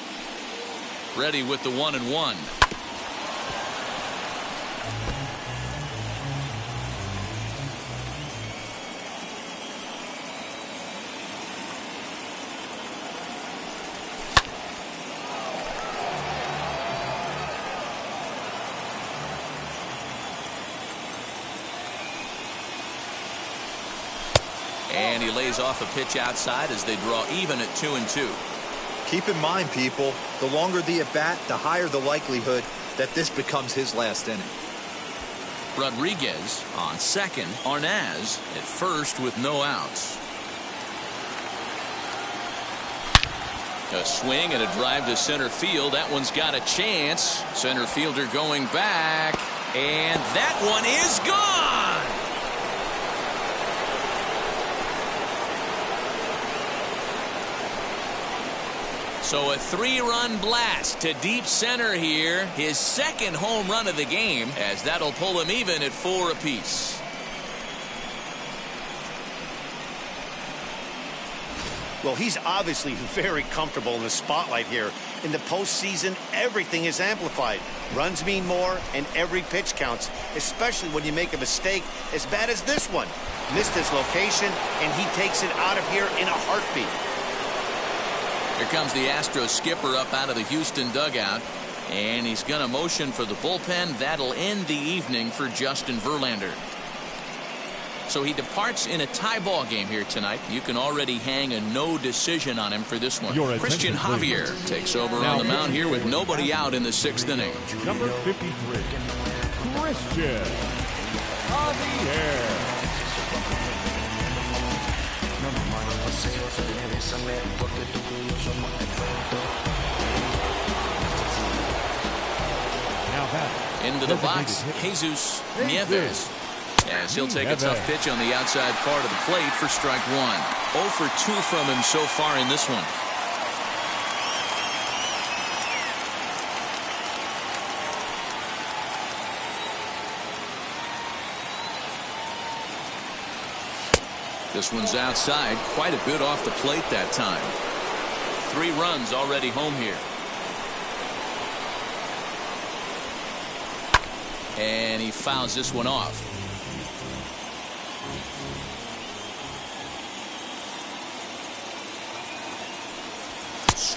Speaker 2: Ready with the 1-1. And he lays off a pitch outside as they draw even at 2-2.
Speaker 5: Keep in mind, people, the longer the at-bat, the higher the likelihood that this becomes his last inning.
Speaker 2: Rodriguez on second. Arnaz at first with no outs. A swing and a drive to center field. That one's got a chance. Center fielder going back. And that one is gone. So a 3-run blast to deep center here. His second home run of the game, as that'll pull him even at 4 apiece.
Speaker 3: Well, he's obviously very comfortable in the spotlight here. In the postseason, everything is amplified. Runs mean more, and every pitch counts, especially when you make a mistake as bad as this one. Missed his location, and he takes it out of here in a heartbeat.
Speaker 2: Here comes the Astros skipper up out of the Houston dugout, and he's going to motion for the bullpen. That'll end the evening for Justin Verlander. So he departs in a tie ball game here tonight. You can already hang a no decision on him for this one. Christian Javier takes over on the mound here with nobody out in the 6th inning.
Speaker 4: Number 53, Christian Javier.
Speaker 2: Into the box, Jesus Nieves. As he'll take a tough pitch on the outside part of the plate for strike one. 0 for 2 from him so far in this one. This one's outside, quite a bit off the plate that time. 3 runs already home here. And he fouls this one off.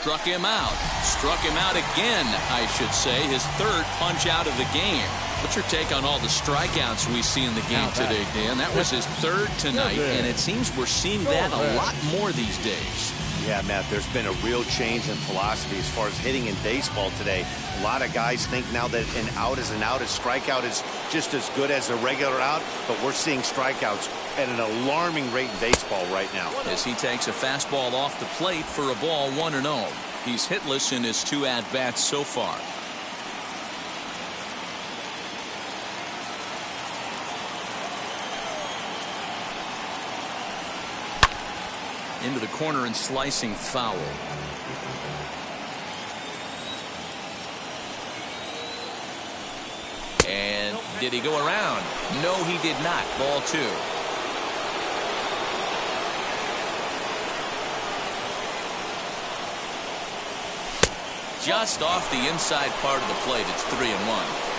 Speaker 2: struck him out. Struck him out again, I should say. His third punch out of the game. What's your take on all the strikeouts we see in the game today, Dan? That was his third tonight, and it seems we're seeing that a lot more these days.
Speaker 3: Yeah, Matt, there's been a real change in philosophy as far as hitting in baseball today. A lot of guys think now that an out is an out, a strikeout is just as good as a regular out, but we're seeing strikeouts at an alarming rate in baseball right now.
Speaker 2: As he takes a fastball off the plate for a ball 1-0. He's hitless in his 2 at-bats so far. Into the corner and slicing foul. And did he go around? No, he did not. Ball 2. Just off the inside part of the plate. It's 3-1.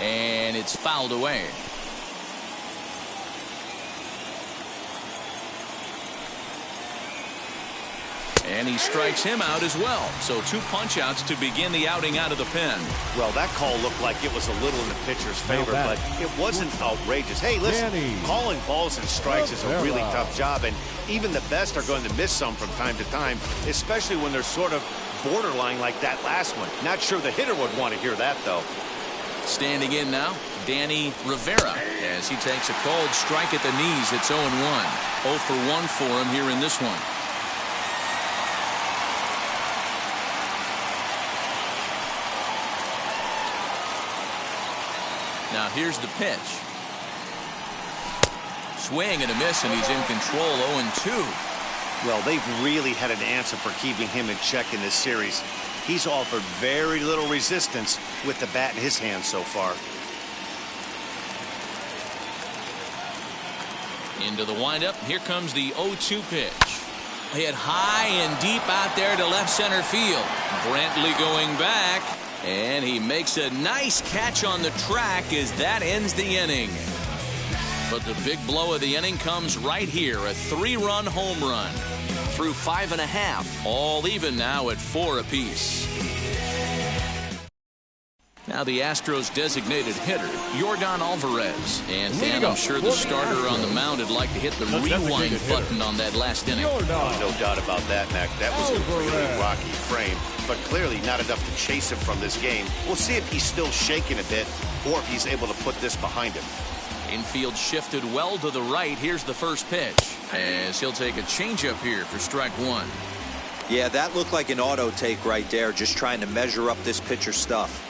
Speaker 2: And it's fouled away. And he strikes him out as well. So 2 punch-outs to begin the outing out of the pen.
Speaker 3: Well, that call looked like it was a little in the pitcher's favor, but it wasn't outrageous. Hey, listen, calling balls and strikes is a really tough job, and even the best are going to miss some from time to time, especially when they're sort of borderline like that last one. Not sure the hitter would want to hear that, though.
Speaker 2: Standing in now, Danny Rivera, as he takes a cold strike at the knees. It's 0-1. 0 for 1 for him here in this one. Now here's the pitch. Swing and a miss, and he's in control. 0-2.
Speaker 3: Well, they've really had an answer for keeping him in check in this series. He's offered very little resistance with the bat in his hand so far.
Speaker 2: Into the windup. Here comes the 0-2 pitch. Hit high and deep out there to left center field. Brantley going back, and he makes a nice catch on the track as that ends the inning. But the big blow of the inning comes right here. A 3-run home run. Through 5.5, all even now at 4 apiece. Now the Astros designated hitter, Yordan Alvarez. And Dan, I'm sure the starter on the mound would like to hit the rewind button on that last inning.
Speaker 3: No doubt about that, Mac. That was a really rocky frame, but clearly not enough to chase him from this game. We'll see if he's still shaking a bit or if he's able to put this behind him.
Speaker 2: Infield shifted well to the right. Here's the first pitch, as he'll take a changeup here for strike 1.
Speaker 5: Yeah, that looked like an auto take right there, just trying to measure up this pitcher's stuff.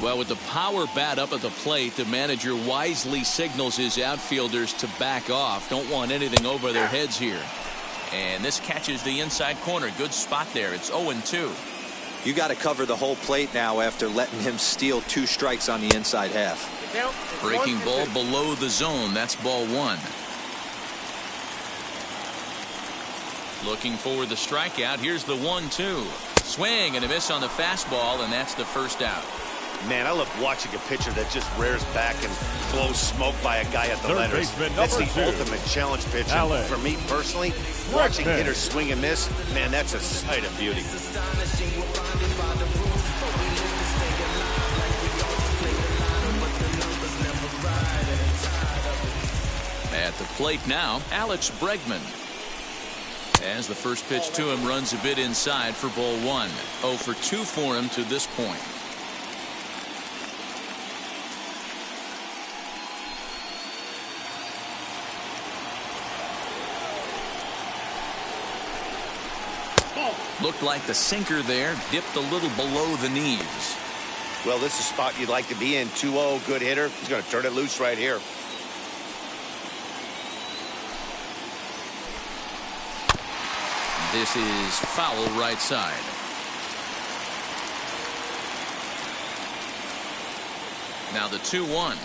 Speaker 2: Well, with the power bat up at the plate, the manager wisely signals his outfielders to back off. Don't want anything over their heads here. And this catches the inside corner. Good spot there. It's 0-2.
Speaker 5: You got to cover the whole plate now after letting him steal 2 strikes on the inside half.
Speaker 2: Breaking ball below the zone. That's ball 1. Looking for the strikeout. Here's the 1-2. Swing and a miss on the fastball, and that's the first out.
Speaker 3: Man, I love watching a pitcher that just rears back and blows smoke by a guy at the letters. That's the ultimate challenge pitch. And for me personally, watching hitters swing and miss, man, that's a sight of beauty.
Speaker 2: At the plate now, Alex Bregman. As the first pitch to him runs a bit inside for ball 1. 0 for 2 for him to this point. Looked like the sinker there dipped a little below the knees.
Speaker 3: Well, this is a spot you'd like to be in. 2-0, good hitter. He's going to turn it loose right here.
Speaker 2: This is foul right side. Now the 2-1.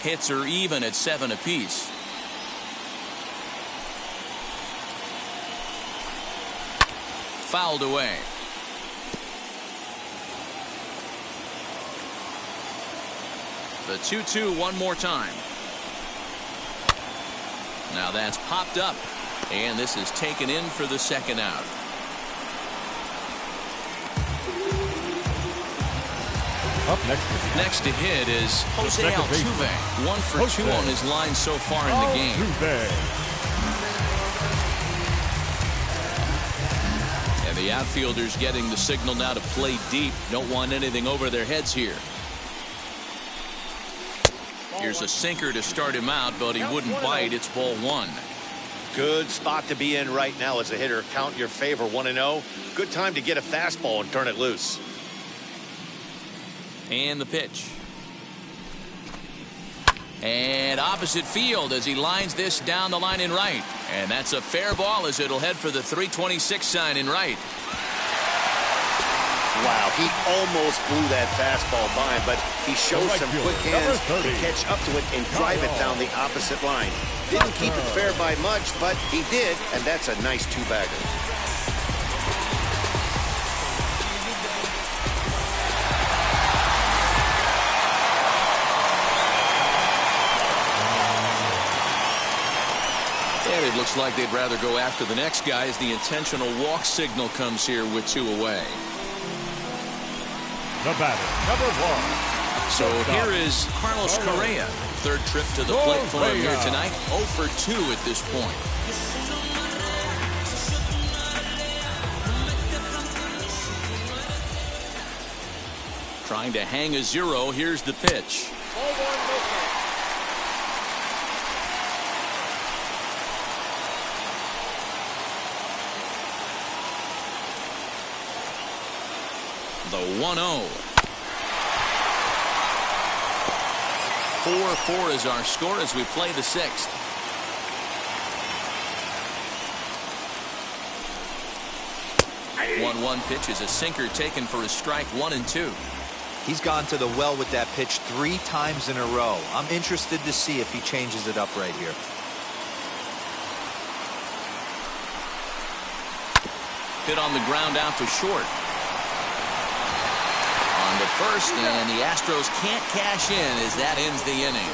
Speaker 2: Hits are even at 7 apiece. fouled away. The 2-2 one more time. Now that's popped up, and this is taken in for the second out.
Speaker 4: Up
Speaker 2: next to hit is Jose Altuve. 1 for 2 on his line so far in the game. And the outfielders getting the signal now to play deep. Don't want anything over their heads here. Here's a sinker to start him out, but he wouldn't bite. It's ball 1.
Speaker 3: Good spot to be in right now as a hitter. Count your favor, 1-0. Good time to get a fastball and turn it loose.
Speaker 2: And the pitch. And opposite field as he lines this down the line in right. And that's a fair ball as it'll head for the 326 sign in right.
Speaker 3: Wow, he almost blew that fastball by him, but he shows some quick hands to catch up to it and drive it down the opposite line. Didn't keep it fair by much, but he did, and that's a nice two-bagger.
Speaker 2: And it looks like they'd rather go after the next guy as the intentional walk signal comes here with 2 away.
Speaker 4: The batter, number 1.
Speaker 2: So here is Carlos Correa. Third trip to the plate for him here tonight. 0 for 2 at this point. Trying to hang a 0. Here's the pitch. The 1-0. 4-4 is our score as we play the 6th. The 1-1 pitch is a sinker taken for a strike. 1-2.
Speaker 5: He's gone to the well with that pitch 3 times in a row. I'm interested to see if he changes it up right here.
Speaker 2: Hit on the ground out to short. On the first, and the Astros can't cash in as that ends the inning.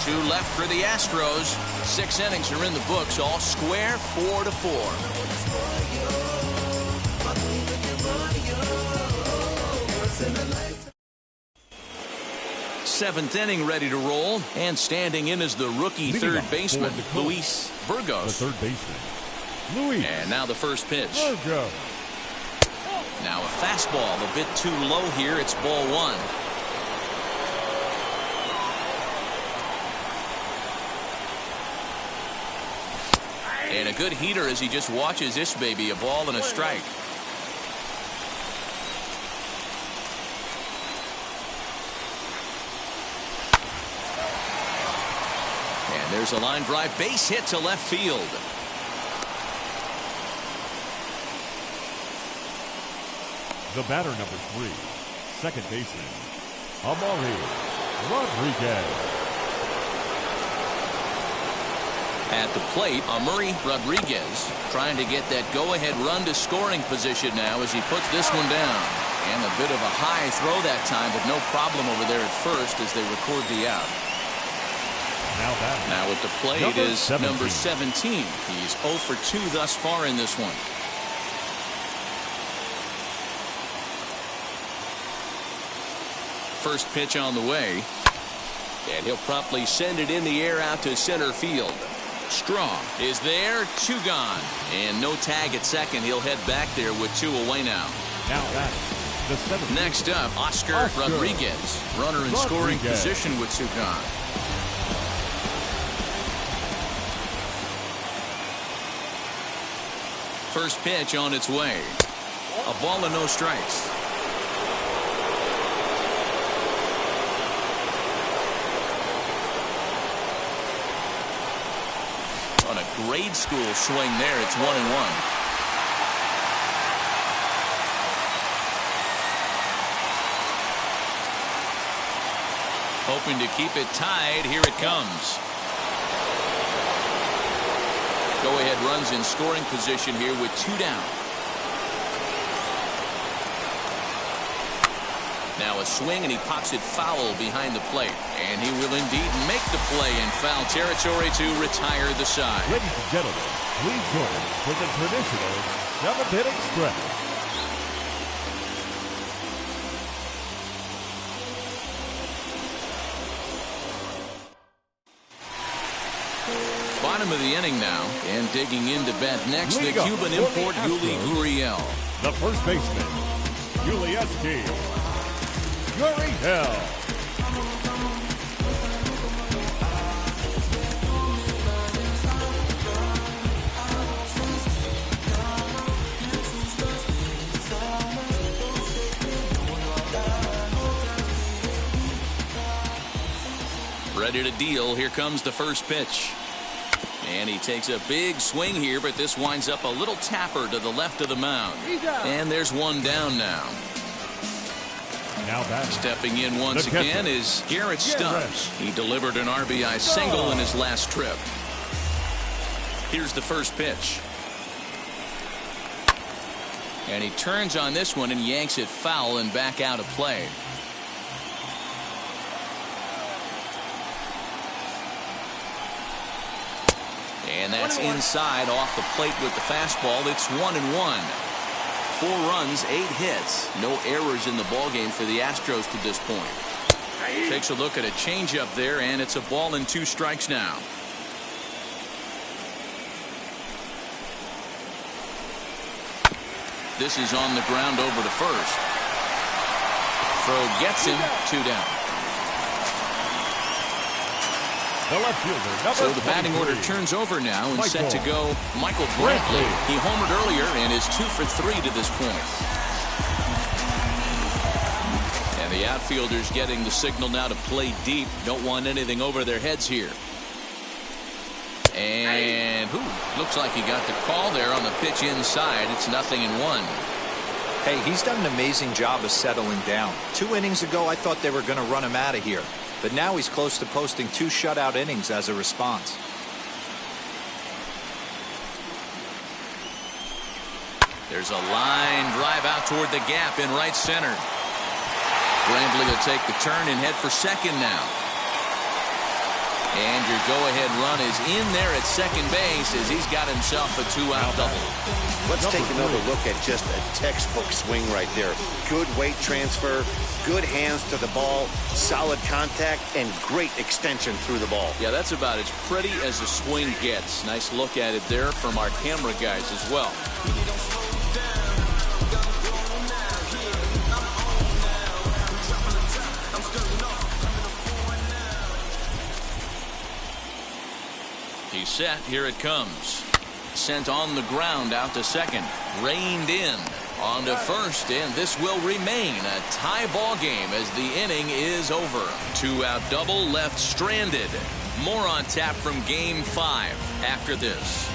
Speaker 2: 2 left for the Astros. 6 innings are in the books, all square, 4-4. 7th inning ready to roll, and standing in is the rookie third baseman, Luis Burgos.
Speaker 4: The third baseman, Luis.
Speaker 2: And now the first pitch.
Speaker 4: Burgos.
Speaker 2: Now a fastball a bit too low here. It's ball 1. And a good heater as he just watches this baby. A ball and a strike. And there's a line drive base hit to left field.
Speaker 4: The batter, number 3, second baseman, Amari Rodriguez.
Speaker 2: At the plate, Amari Rodriguez trying to get that go-ahead run to scoring position now as he puts this one down. And a bit of a high throw that time, but no problem over there at first as they record the out. Now at the plate is number 17. He's 0 for 2 thus far in this one. First pitch on the way, and he'll promptly send it in the air out to center field. Strong is there, 2 gone, and no tag at second. He'll head back there with 2 away now. Next up, Oscar Rodriguez, runner in scoring position with 2 gone. First pitch on its way, a ball and no strikes. On a grade school swing there, it's 1-1. Hoping to keep it tied. Here it comes. Go-ahead runs in scoring position here with 2 down. Now a swing, and he pops it foul behind the plate. And he will indeed make the play in foul territory to retire the side.
Speaker 4: Ladies and gentlemen, please join us for the traditional 7th-inning stretch.
Speaker 2: Bottom of the inning now, and digging into bat next, the Cuban import Yuli Gurriel.
Speaker 4: The first baseman, Yuli Gurriel.
Speaker 2: Ready to deal. Here comes the first pitch. And he takes a big swing here, but this winds up a little tapper to the left of the mound. And there's one down now.
Speaker 4: Now back.
Speaker 2: Stepping in once again is Garrett Stubbs. He delivered an RBI single in his last trip. Here's the first pitch. And he turns on this one and yanks it foul and back out of play. And that's inside off the plate with the fastball. It's 1-1. 4 runs, 8 hits. No errors in the ballgame for the Astros to this point. Takes a look at a changeup there, and it's a ball and 2 strikes now. This is on the ground over to first. Throw gets him, 2 down.
Speaker 4: The left fielder,
Speaker 2: so the batting order turns over now and set to go Michael Brantley. He homered earlier and is 2 for 3 to this point. And the outfielders getting the signal now to play deep. Don't want anything over their heads here. And looks like he got the call there on the pitch inside. It's 0-1.
Speaker 5: Hey, he's done an amazing job of settling down. 2 innings ago, I thought they were going to run him out of here. But now he's close to posting 2 shutout innings as a response.
Speaker 2: There's a line drive out toward the gap in right center. Brantley will take the turn and head for second now. And your go-ahead run is in there at second base as he's got himself a 2-out double.
Speaker 3: Let's take another look at just a textbook swing right there. Good weight transfer, good hands to the ball, solid contact, and great extension through the ball.
Speaker 2: Yeah, that's about as pretty as a swing gets. Nice look at it there from our camera guys as well. He's set. Here it comes. Sent on the ground out to second. Reined in on to first, and this will remain a tie ball game as the inning is over. 2-out double left stranded. More on tap from Game 5 after this.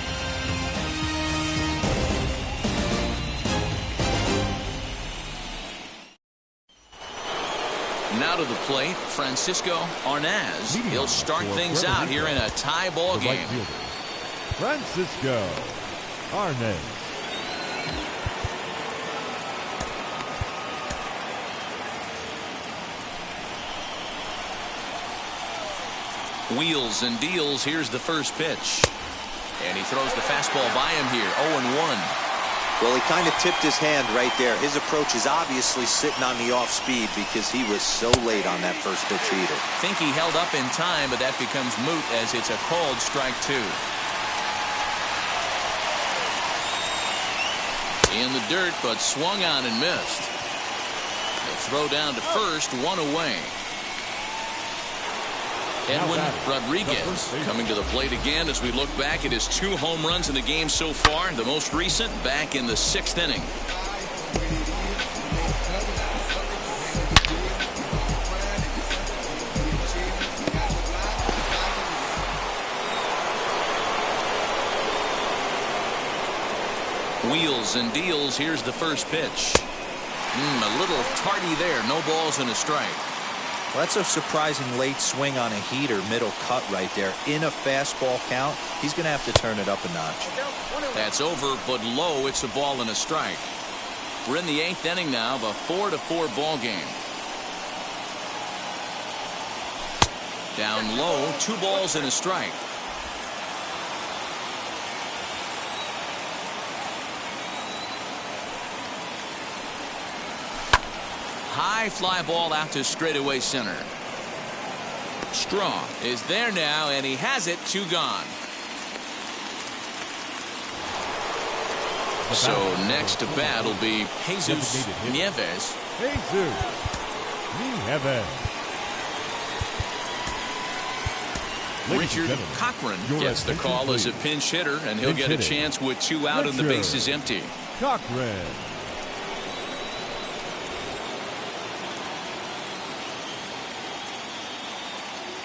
Speaker 2: Now to the plate, Francisco Arnaz. He'll start things out here in a tie ball game.
Speaker 4: Francisco Arnaz.
Speaker 2: Wheels and deals. Here's the first pitch. And he throws the fastball by him here. 0-1.
Speaker 5: Well, he kind of tipped his hand right there. His approach is obviously sitting on the off speed because he was so late on that first pitch either.
Speaker 2: Think he held up in time, but that becomes moot as it's a called strike 2. In the dirt, but swung on and missed. The throw down to first, 1 away. Edwin Rodriguez coming to the plate again as we look back at his 2 home runs in the game so far. The most recent back in the 6th inning. Wheels and deals. Here's the first pitch. A little tardy there. No balls and a strike.
Speaker 5: Well, that's a surprising late swing on a heater, middle cut right there. In a fastball count, he's going to have to turn it up a notch.
Speaker 2: That's over, but low. It's a ball and a strike. We're in the 8th inning now of a 4-4 ball game. Down low, 2 balls and a strike. High fly ball out to straightaway center. Straw is there now, and he has it. 2 gone. So next to bat will be Jesus Nieves.
Speaker 4: Jesus Nieves.
Speaker 2: Richard Cochran gets the call as a pinch hitter, and he'll get a chance with 2 out and the bases empty.
Speaker 4: Cochran.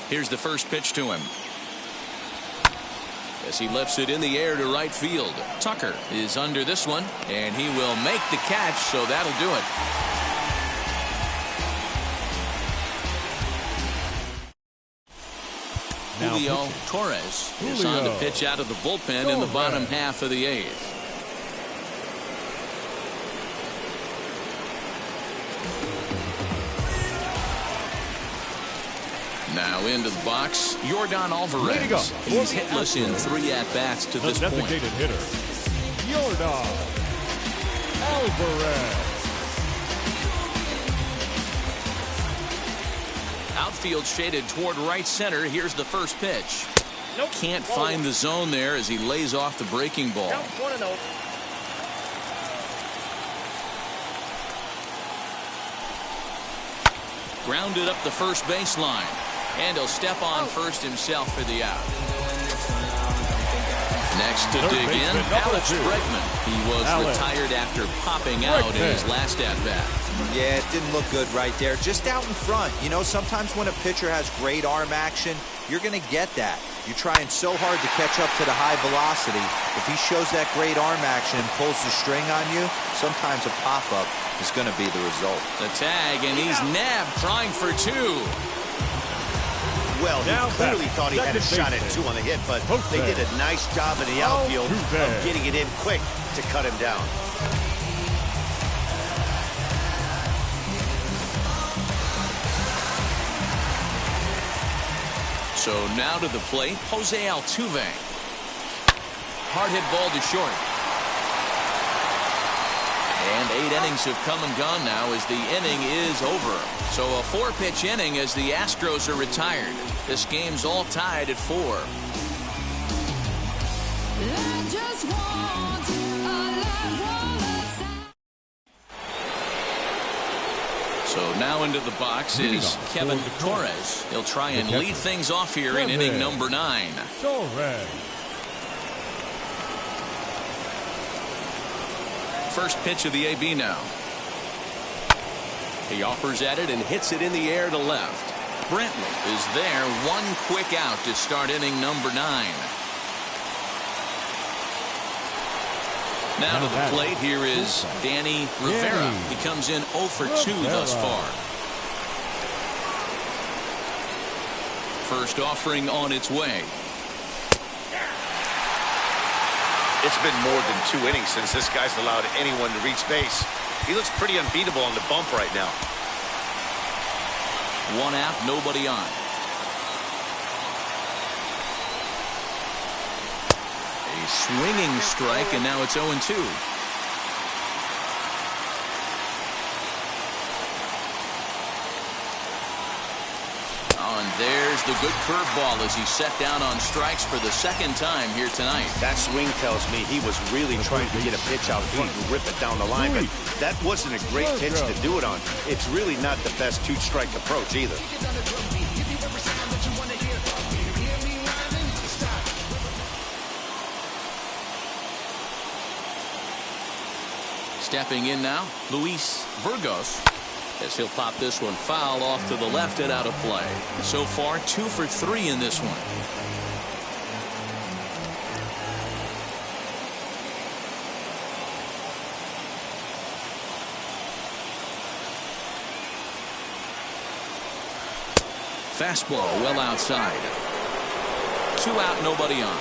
Speaker 2: Here's the first pitch to him. As he lifts it in the air to right field. Tucker is under this one, and he will make the catch, so that'll do it. Julio Torres is on to pitch out of the bullpen in the bottom half of the 8th. Now into the box, Yordan Alvarez. He's hitless in 3 at-bats to this point.
Speaker 4: Designated hitter, Yordan Alvarez.
Speaker 2: Outfield shaded toward right center. Here's the first pitch. Can't find the zone there as he lays off the breaking ball. Grounded up the first baseline. And he'll step on first himself for the out. Next to dig in, Alex Bregman. He was retired after popping out in his last at-bat.
Speaker 5: Yeah, it didn't look good right there. Just out in front. You know, sometimes when a pitcher has great arm action, you're going to get that. You're trying so hard to catch up to the high velocity. If he shows that great arm action and pulls the string on you, sometimes a pop-up is going to be the result.
Speaker 2: The tag, and he's nabbed, trying for 2.
Speaker 3: Well, he clearly thought he had a shot at 2 on the hit, but they did a nice job in the outfield of getting it in quick to cut him down.
Speaker 2: So now to the plate, Jose Altuve. Hard hit ball to short. And 8 innings have come and gone now as the inning is over. So a 4-pitch inning as the Astros are retired. This game's all tied at 4. So now into the box is Kevin Torres. He'll try and lead things off here in inning number 9.
Speaker 4: Torres.
Speaker 2: First pitch of the AB now. He offers at it and hits it in the air to left. Brantley is there. 1 quick out to start inning number 9. Now to the plate, here is Danny Rivera. He comes in 0 for 2 thus far. First offering on its way.
Speaker 3: It's been more than 2 innings since this guy's allowed anyone to reach base. He looks pretty unbeatable on the bump right now.
Speaker 2: 1 out, nobody on. A swinging strike, and now it's 0-2. And there's the good curveball as he's set down on strikes for the 2nd time here tonight.
Speaker 3: That swing tells me he was really trying to get a pitch out front and rip it down the line, but that wasn't a great pitch to do it on. It's really not the best 2-strike approach either.
Speaker 2: Stepping in now, Luis Burgos. As he'll pop this one foul off to the left and out of play. So far 2 for 3 in this one. Fastball well outside. 2 out, nobody on.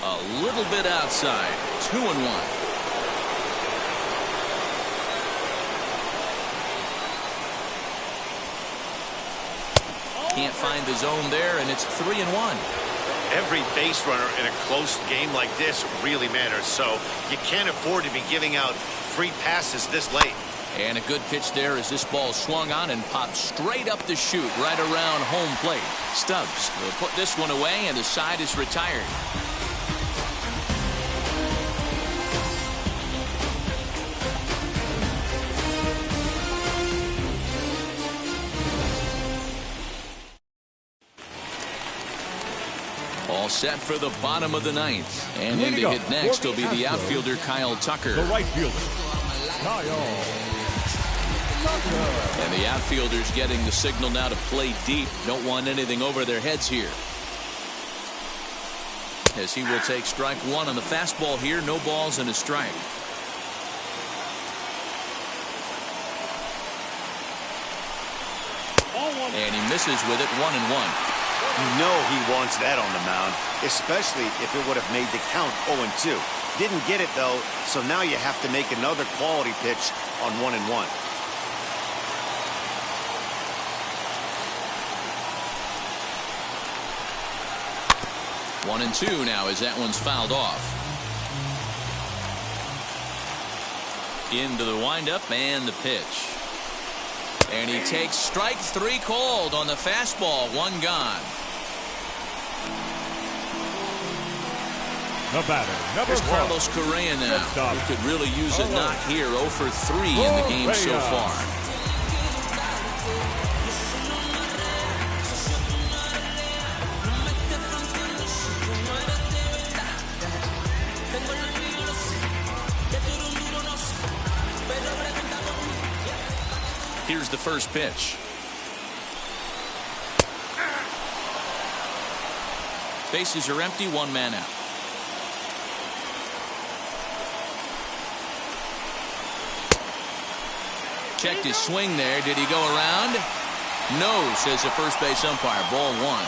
Speaker 2: A little bit outside. 2-1. can't find the zone there, and it's 3-1.
Speaker 3: Every base runner in a close game like this really matters, so you can't afford to be giving out free passes this late.
Speaker 2: And a good pitch there as this ball swung on and popped straight up the chute right around home plate. Stubbs will put this one away, and the side is retired. All set for the bottom of the ninth. And in to hit next will be the outfielder, Kyle Tucker.
Speaker 4: The right fielder, Kyle Tucker.
Speaker 2: And the outfielders getting the signal now to play deep. Don't want anything over their heads here. As he will take strike one on the fastball here. No balls and a strike. And he misses with it, 1-1.
Speaker 3: You know he wants that on the mound, especially if it would have made the count 0-2. Didn't get it, though, so now you have to make another quality pitch on 1-1.
Speaker 2: One and two now as that one's fouled off. Into the windup and the pitch. And he takes strike three called on the fastball. One gone.
Speaker 4: The batter, number
Speaker 2: Here's
Speaker 4: 1.
Speaker 2: Carlos Correa now. He could really use a knock here. 0 for 3 in the game so far. Here's the first pitch. Bases are empty, one man out. Checked his swing there. Did he go around? No, says the first base umpire. Ball one.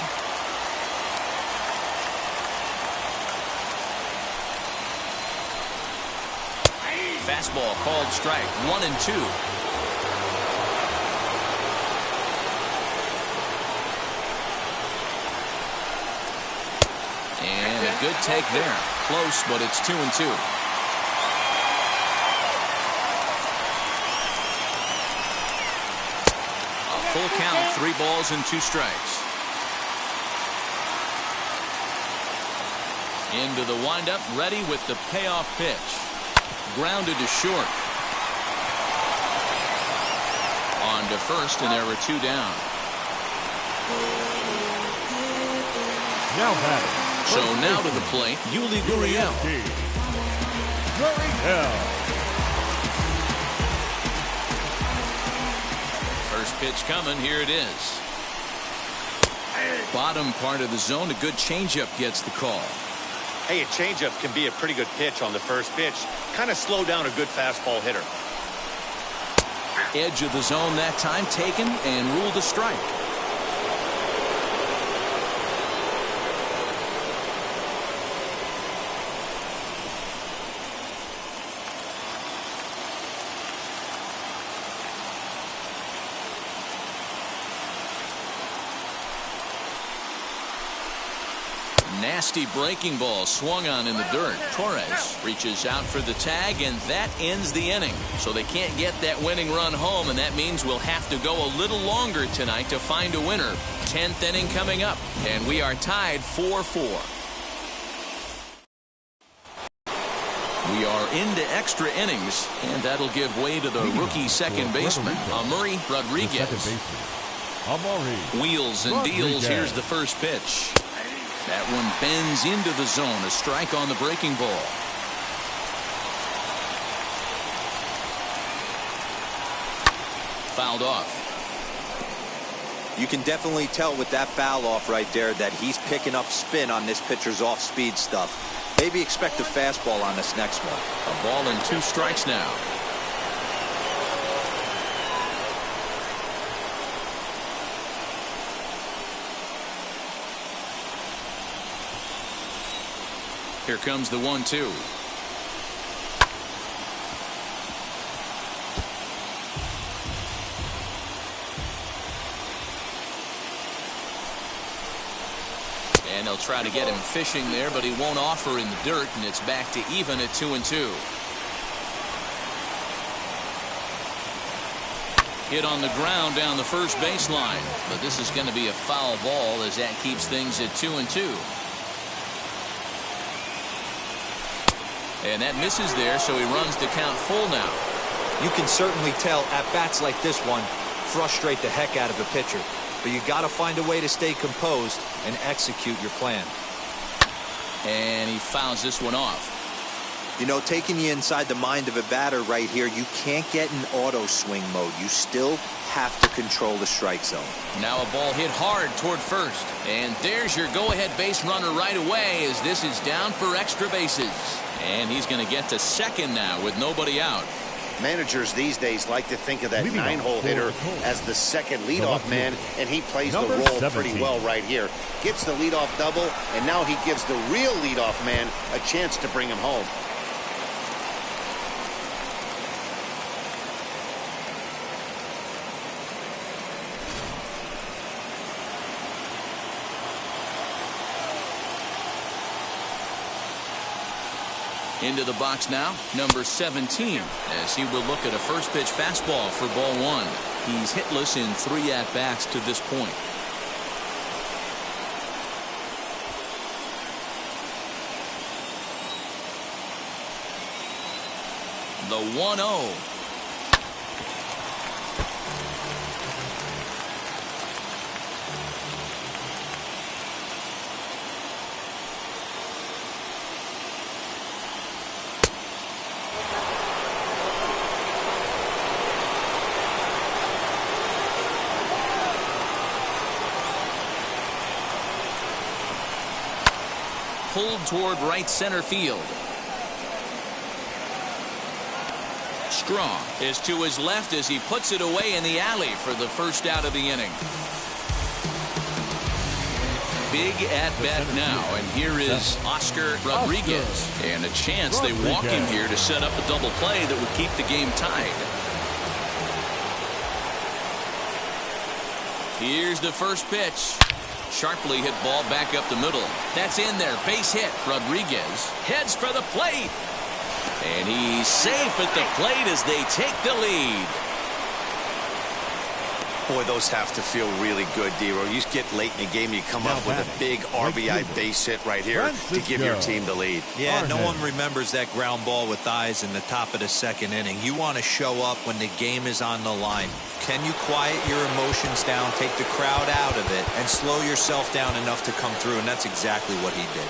Speaker 2: Fastball called strike. 1-2. And a good take there. Close, but it's 2-2. Full count, 3 balls and 2 strikes. Into the windup, ready with the payoff pitch. Grounded to short. On to first, and there were 2 down.
Speaker 4: Now batting.
Speaker 2: So now to the plate, Yuli Gurriel. First pitch coming. Here it is. Bottom part of the zone. A good changeup gets the call.
Speaker 3: Hey, a changeup can be a pretty good pitch on the first pitch. Kind of slow down a good fastball hitter.
Speaker 2: Edge of the zone that time taken and ruled a strike. Nasty breaking ball swung on in the dirt. Torres reaches out for the tag, and that ends the inning. So they can't get that winning run home, and that means we'll have to go a little longer tonight to find a winner. 10th inning coming up, and we are tied 4-4. We are into extra innings, and that'll give way to the rookie second baseman, Amaury Rodriguez. Wheels and deals. Here's the first pitch. That one bends into the zone. A strike on the breaking ball. Fouled off.
Speaker 5: You can definitely tell with that foul off right there that he's picking up spin on this pitcher's off-speed stuff. Maybe expect a fastball on this next one.
Speaker 2: A ball and 2 strikes now. Here comes the 1-2. And they'll try to get him fishing there, but he won't offer in the dirt, and it's back to even at 2-2. Hit on the ground down the first baseline, but this is going to be a foul ball as that keeps things at 2-2. And that misses there, so he runs the count full now.
Speaker 5: You can certainly tell at-bats like this one frustrate the heck out of a pitcher. But you got to find a way to stay composed and execute your plan.
Speaker 2: And he fouls this one off.
Speaker 5: You know, taking you inside the mind of a batter right here, you can't get in auto swing mode. You still have to control the strike zone.
Speaker 2: Now a ball hit hard toward first. And there's your go-ahead base runner right away as this is down for extra bases. And he's going to get to second now with nobody out.
Speaker 3: Managers these days like to think of that 9-hole hitter as the second leadoff man, and he plays the role pretty well right here. Gets the leadoff double, and now he gives the real leadoff man a chance to bring him home.
Speaker 2: Into the box now, number 17, as he will look at a first pitch fastball for ball one. He's hitless in 3 at-bats to this point. The 1-0. Pulled toward right center field. Strong is to his left as he puts it away in the alley for the first out of the inning. Big at bat now, and here is Oscar Rodriguez. And a chance they walk him here to set up a double play that would keep the game tied. Here's the first pitch. Sharply hit ball back up the middle. That's in there. Base hit. Rodriguez heads for the plate. And he's safe at the plate as they take the lead.
Speaker 3: Boy, those have to feel really good, D-Row. You get late in the game, you come up with a big RBI base hit right here to give your team the lead.
Speaker 5: Yeah, no one remembers that ground ball with eyes in the top of the second inning. You want to show up when the game is on the line. Can you quiet your emotions down, take the crowd out of it, and slow yourself down enough to come through? And that's exactly what he did.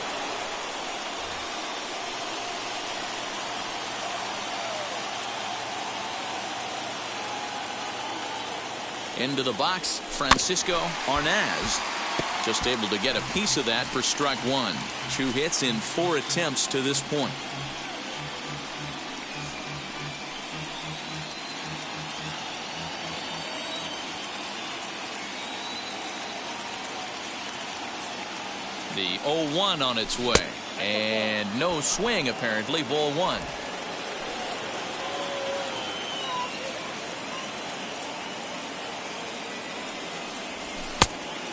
Speaker 2: Into the box, Francisco Arnaz. Just able to get a piece of that for strike one. 2 hits in 4 attempts to this point. The 0-1 on its way. And no swing, apparently. Ball one.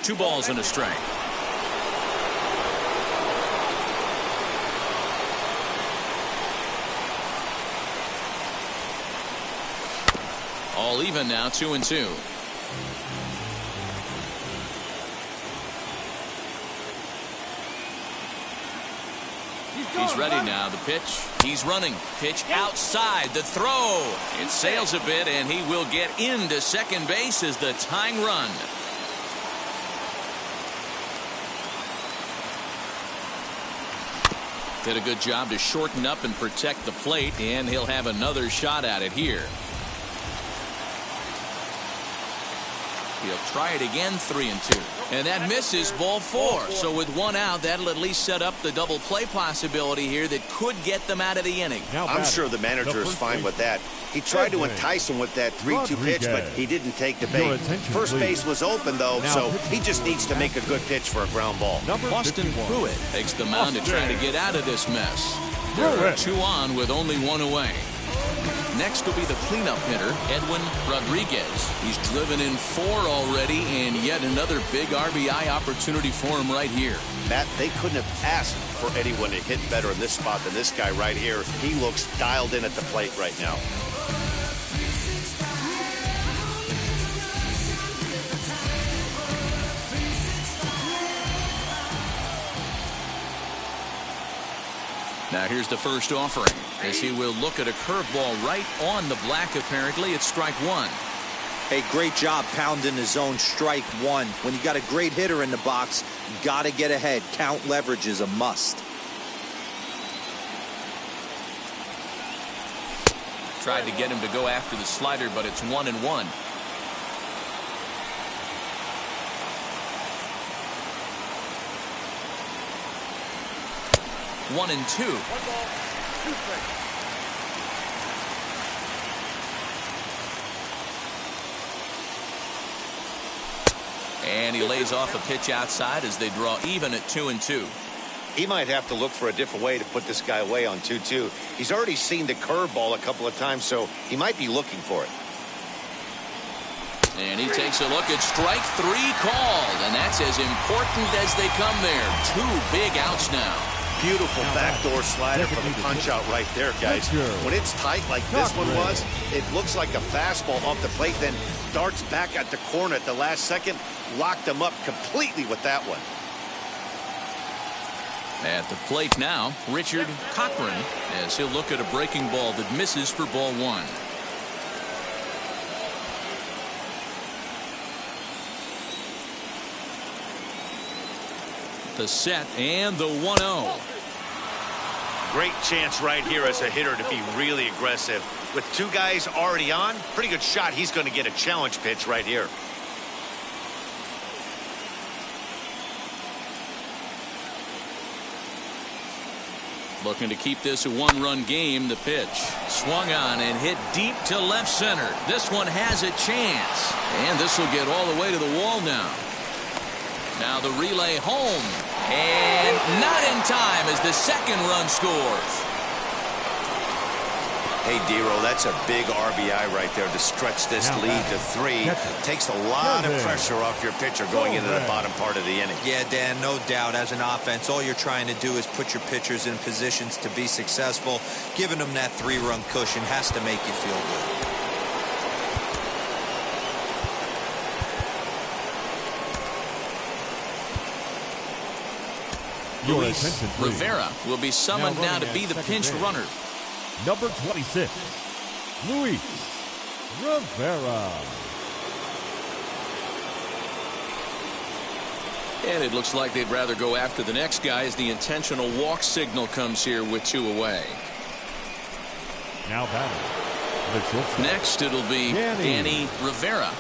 Speaker 2: Two balls and a strike. All even now, 2-2. He's ready now. The pitch. He's running. Pitch outside. The throw. It sails a bit, and he will get into second base as the tying run. Did a good job to shorten up and protect the plate, and he'll have another shot at it here. He'll try it again, 3-2. And that misses, ball 4. So with 1 out, that'll at least set up the double play possibility here that could get them out of the inning.
Speaker 3: I'm sure the manager is fine with that. He tried to entice him with that 3-2 pitch, but he didn't take the bait. First base was open, though, so he just needs to make a good pitch for a ground ball.
Speaker 2: Boston Pruitt takes the mound to try to get out of this mess. There are 2 on with only 1 away. Next will be the cleanup hitter, Edwin Rodriguez. He's driven in 4 already, and yet another big RBI opportunity for him right here.
Speaker 3: Matt, they couldn't have asked for anyone to hit better in this spot than this guy right here. He looks dialed in at the plate right now.
Speaker 2: Now here's the first offering, as he will look at a curveball right on the black. Apparently it's strike 1.
Speaker 5: Hey, great job pounding the zone. Strike 1. When you got a great hitter in the box, you got to get ahead. Count leverage is a must.
Speaker 2: Tried to get him to go after the slider, but it's 1-1. One and two.
Speaker 7: 1 ball, 2 strikes.
Speaker 2: And he lays off a pitch outside as they draw even at 2-2.
Speaker 3: He might have to look for a different way to put this guy away on 2-2. He's already seen the curveball a couple of times, so he might be looking for it.
Speaker 2: And he takes a look at strike 3 called, and that's as important as they come there. 2 big outs now.
Speaker 3: Beautiful backdoor slider from the punch out right there, guys. When it's tight like this one was, it looks like a fastball off the plate, then darts back at the corner at the last second. Locked him up completely with that one.
Speaker 2: At the plate now, Richard Cochran, as he'll look at a breaking ball that misses for ball 1. The set and the 1-0.
Speaker 3: Great chance right here as a hitter to be really aggressive. With 2 guys already on, pretty good shot. He's going to get a challenge pitch right here.
Speaker 2: Looking to keep this a 1-run game. The pitch swung on and hit deep to left center. This one has a chance, and this will get all the way to the wall now. Now the relay home, and not in time as the second run scores.
Speaker 3: Hey, Dero, that's a big RBI right there to stretch this lead to 3. Takes a lot of pressure off your pitcher going into the bottom part of the inning.
Speaker 5: Yeah, Dan, no doubt. As an offense, all you're trying to do is put your pitchers in positions to be successful. Giving them that 3-run cushion has to make you feel good.
Speaker 2: Luis Rivera will be summoned now to be the pinch runner.
Speaker 4: Number 26, Luis Rivera.
Speaker 2: And it looks like they'd rather go after the next guy as the intentional walk signal comes here with 2 away.
Speaker 4: Now batting the shortstop.
Speaker 2: Next it'll be Danny Rivera.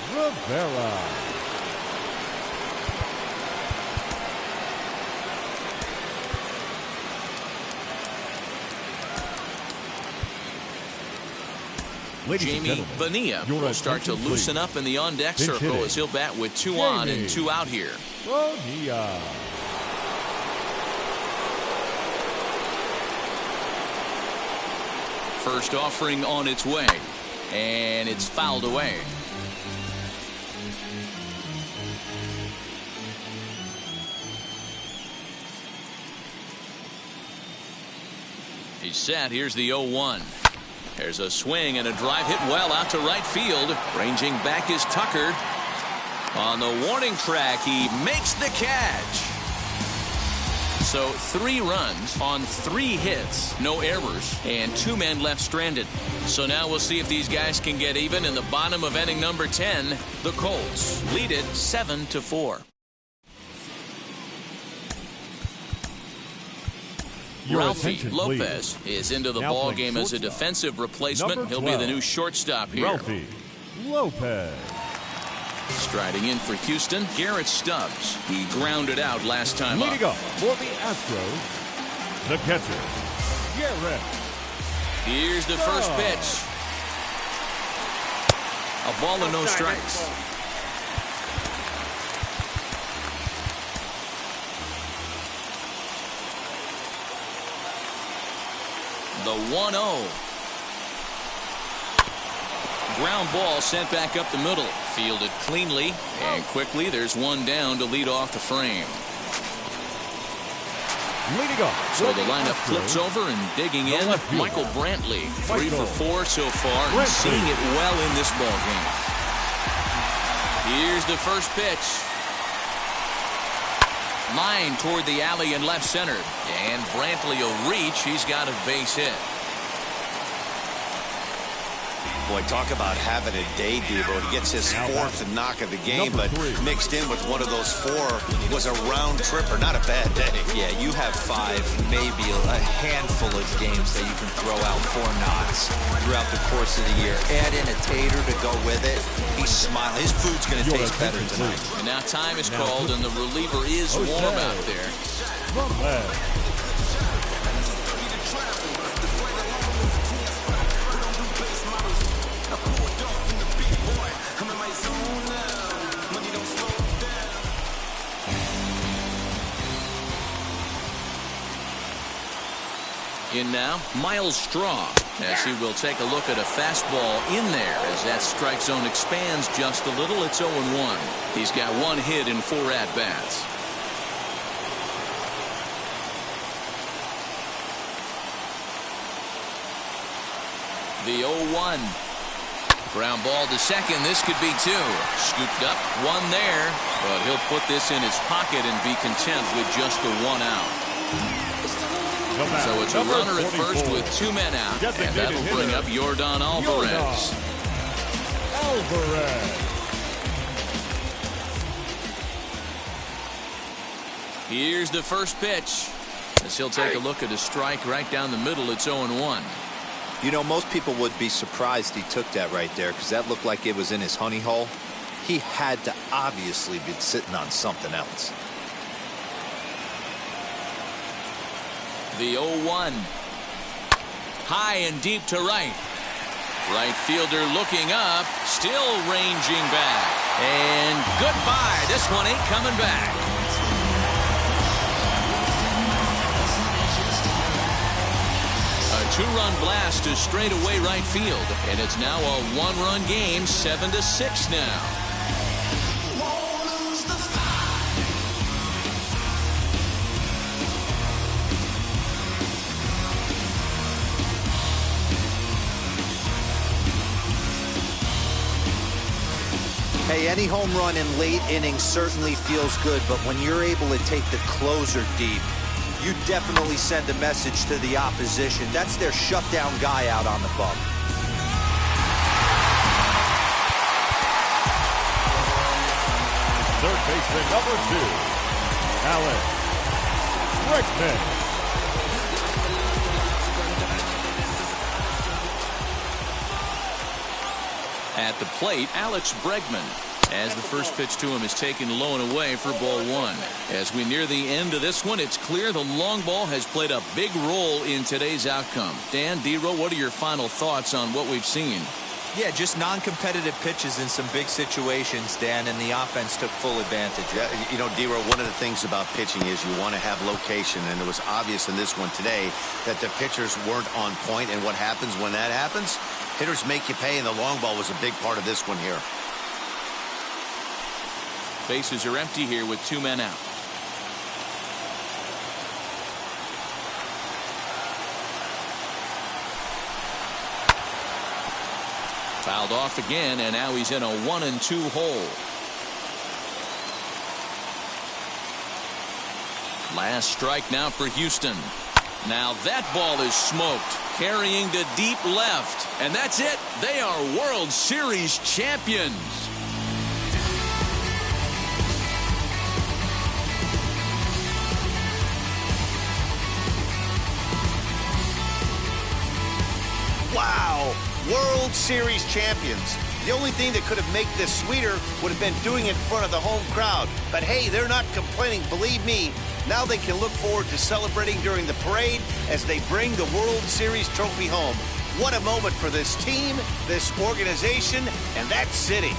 Speaker 2: Jamie Bonilla will start to loosen up in the on-deck circle as he'll bat with 2 on and 2 out here.
Speaker 4: Bonilla.
Speaker 2: First offering on its way, and it's fouled away. He's set. Here's the 0-1. There's a swing and a drive hit well out to right field. Ranging back is Tucker. On the warning track, he makes the catch. So 3 runs on 3 hits, no errors, and 2 men left stranded. So now we'll see if these guys can get even in the bottom of inning number 10. The Colts lead it 7-4. Ralphie Lopez is into the ball game as a defensive replacement. He'll be the new shortstop here.
Speaker 4: Ralphie Lopez.
Speaker 2: Striding in for Houston, Garrett Stubbs. He grounded out last time up.
Speaker 4: Leading up for the Astros, the catcher, Garrett.
Speaker 2: Here's the first pitch. A ball and no strikes. The 1-0. ground ball sent back up the middle. Fielded cleanly and quickly. There's one down to lead off the frame.
Speaker 4: Leading off.
Speaker 2: So the lineup flips over and digging in. Michael Brantley, 3 for 4 so far. And seeing it well in this ball game. Here's the first pitch. Line toward the alley in left center. And Brantley will reach. He's got a base hit.
Speaker 3: Boy, talk about having a day, Debo. He gets his 4th knock of the game, but mixed in with one of those 4 was a round tripper. Not a bad day.
Speaker 5: Yeah, you have 5, maybe a handful of games that you can throw out 4 knocks throughout the course of the year. Add in a tater to go with it. He's smiling. His food's going to taste better tonight.
Speaker 2: And now time is called, and the reliever is warm out there. In now, Miles Straw, as he will take a look at a fastball in there as that strike zone expands just a little. It's 0-1. He's got 1 hit in 4 at-bats. The 0-1. Ground ball to second. This could be 2. Scooped up, 1 there, but he'll put this in his pocket and be content with just the 1 out. So it's a runner at first with 2 men out, and that'll bring up Yordan Alvarez. Here's the first pitch, as he'll take a look at a strike right down the middle. It's 0-1.
Speaker 5: You know, most people would be surprised he took that right there, because that looked like it was in his honey hole. He had to obviously be sitting on something else.
Speaker 2: The 0-1. High and deep to right. Right fielder looking up, still ranging back. And goodbye. This one ain't coming back. A 2-run blast to straightaway right field. And it's now a 1-run game, 7-6 now.
Speaker 5: Hey, any home run in late innings certainly feels good, but when you're able to take the closer deep, you definitely send a message to the opposition. That's their shutdown guy out on the bump.
Speaker 4: Third baseman number 2, Alex Bregman.
Speaker 2: At the plate, Alex Bregman, as the first pitch to him is taken low and away for ball 1. As we near the end of this one, it's clear the long ball has played a big role in today's outcome. Dan, D-Row, what are your final thoughts on what we've seen?
Speaker 5: Yeah, just non-competitive pitches in some big situations, Dan, and the offense took full advantage.
Speaker 3: Yeah, you know, D-Row, one of the things about pitching is you want to have location, and it was obvious in this one today that the pitchers weren't on point, and what happens when that happens? Hitters make you pay, and the long ball was a big part of this one here.
Speaker 2: Bases are empty here with 2 men out. Fouled off again, and now he's in a 1-2 hole. Last strike now for Houston. Now that ball is smoked, carrying to deep left. And that's it. They are World Series champions.
Speaker 3: Wow! World Series champions. The only thing that could have made this sweeter would have been doing it in front of the home crowd. But hey, they're not complaining, believe me. Now they can look forward to celebrating during the parade as they bring the World Series trophy home. What a moment for this team, this organization, and that city.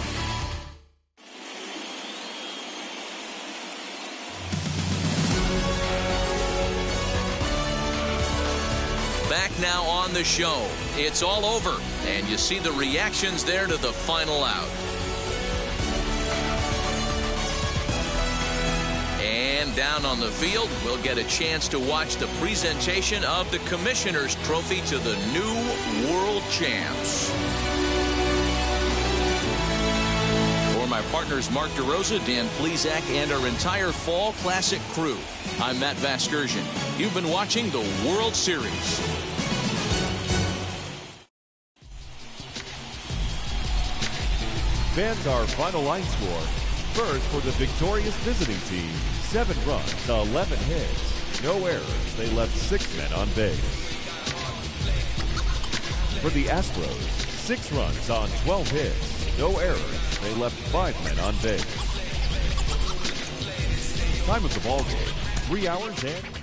Speaker 2: back now on the show. It's all over, and you see the reactions there to the final out. And down on the field, we'll get a chance to watch the presentation of the Commissioner's Trophy to the new World Champs. For my partners Mark DeRosa, Dan Plesac, and our entire Fall Classic crew, I'm Matt Vasgersian. You've been watching the World Series.
Speaker 4: Fans, our final line score. First, for the victorious visiting team, 7 runs, 11 hits, no errors. They left 6 men on base. For the Astros, 6 runs on 12 hits, no errors. They left 5 men on base. Time of the ball game, 3 hours and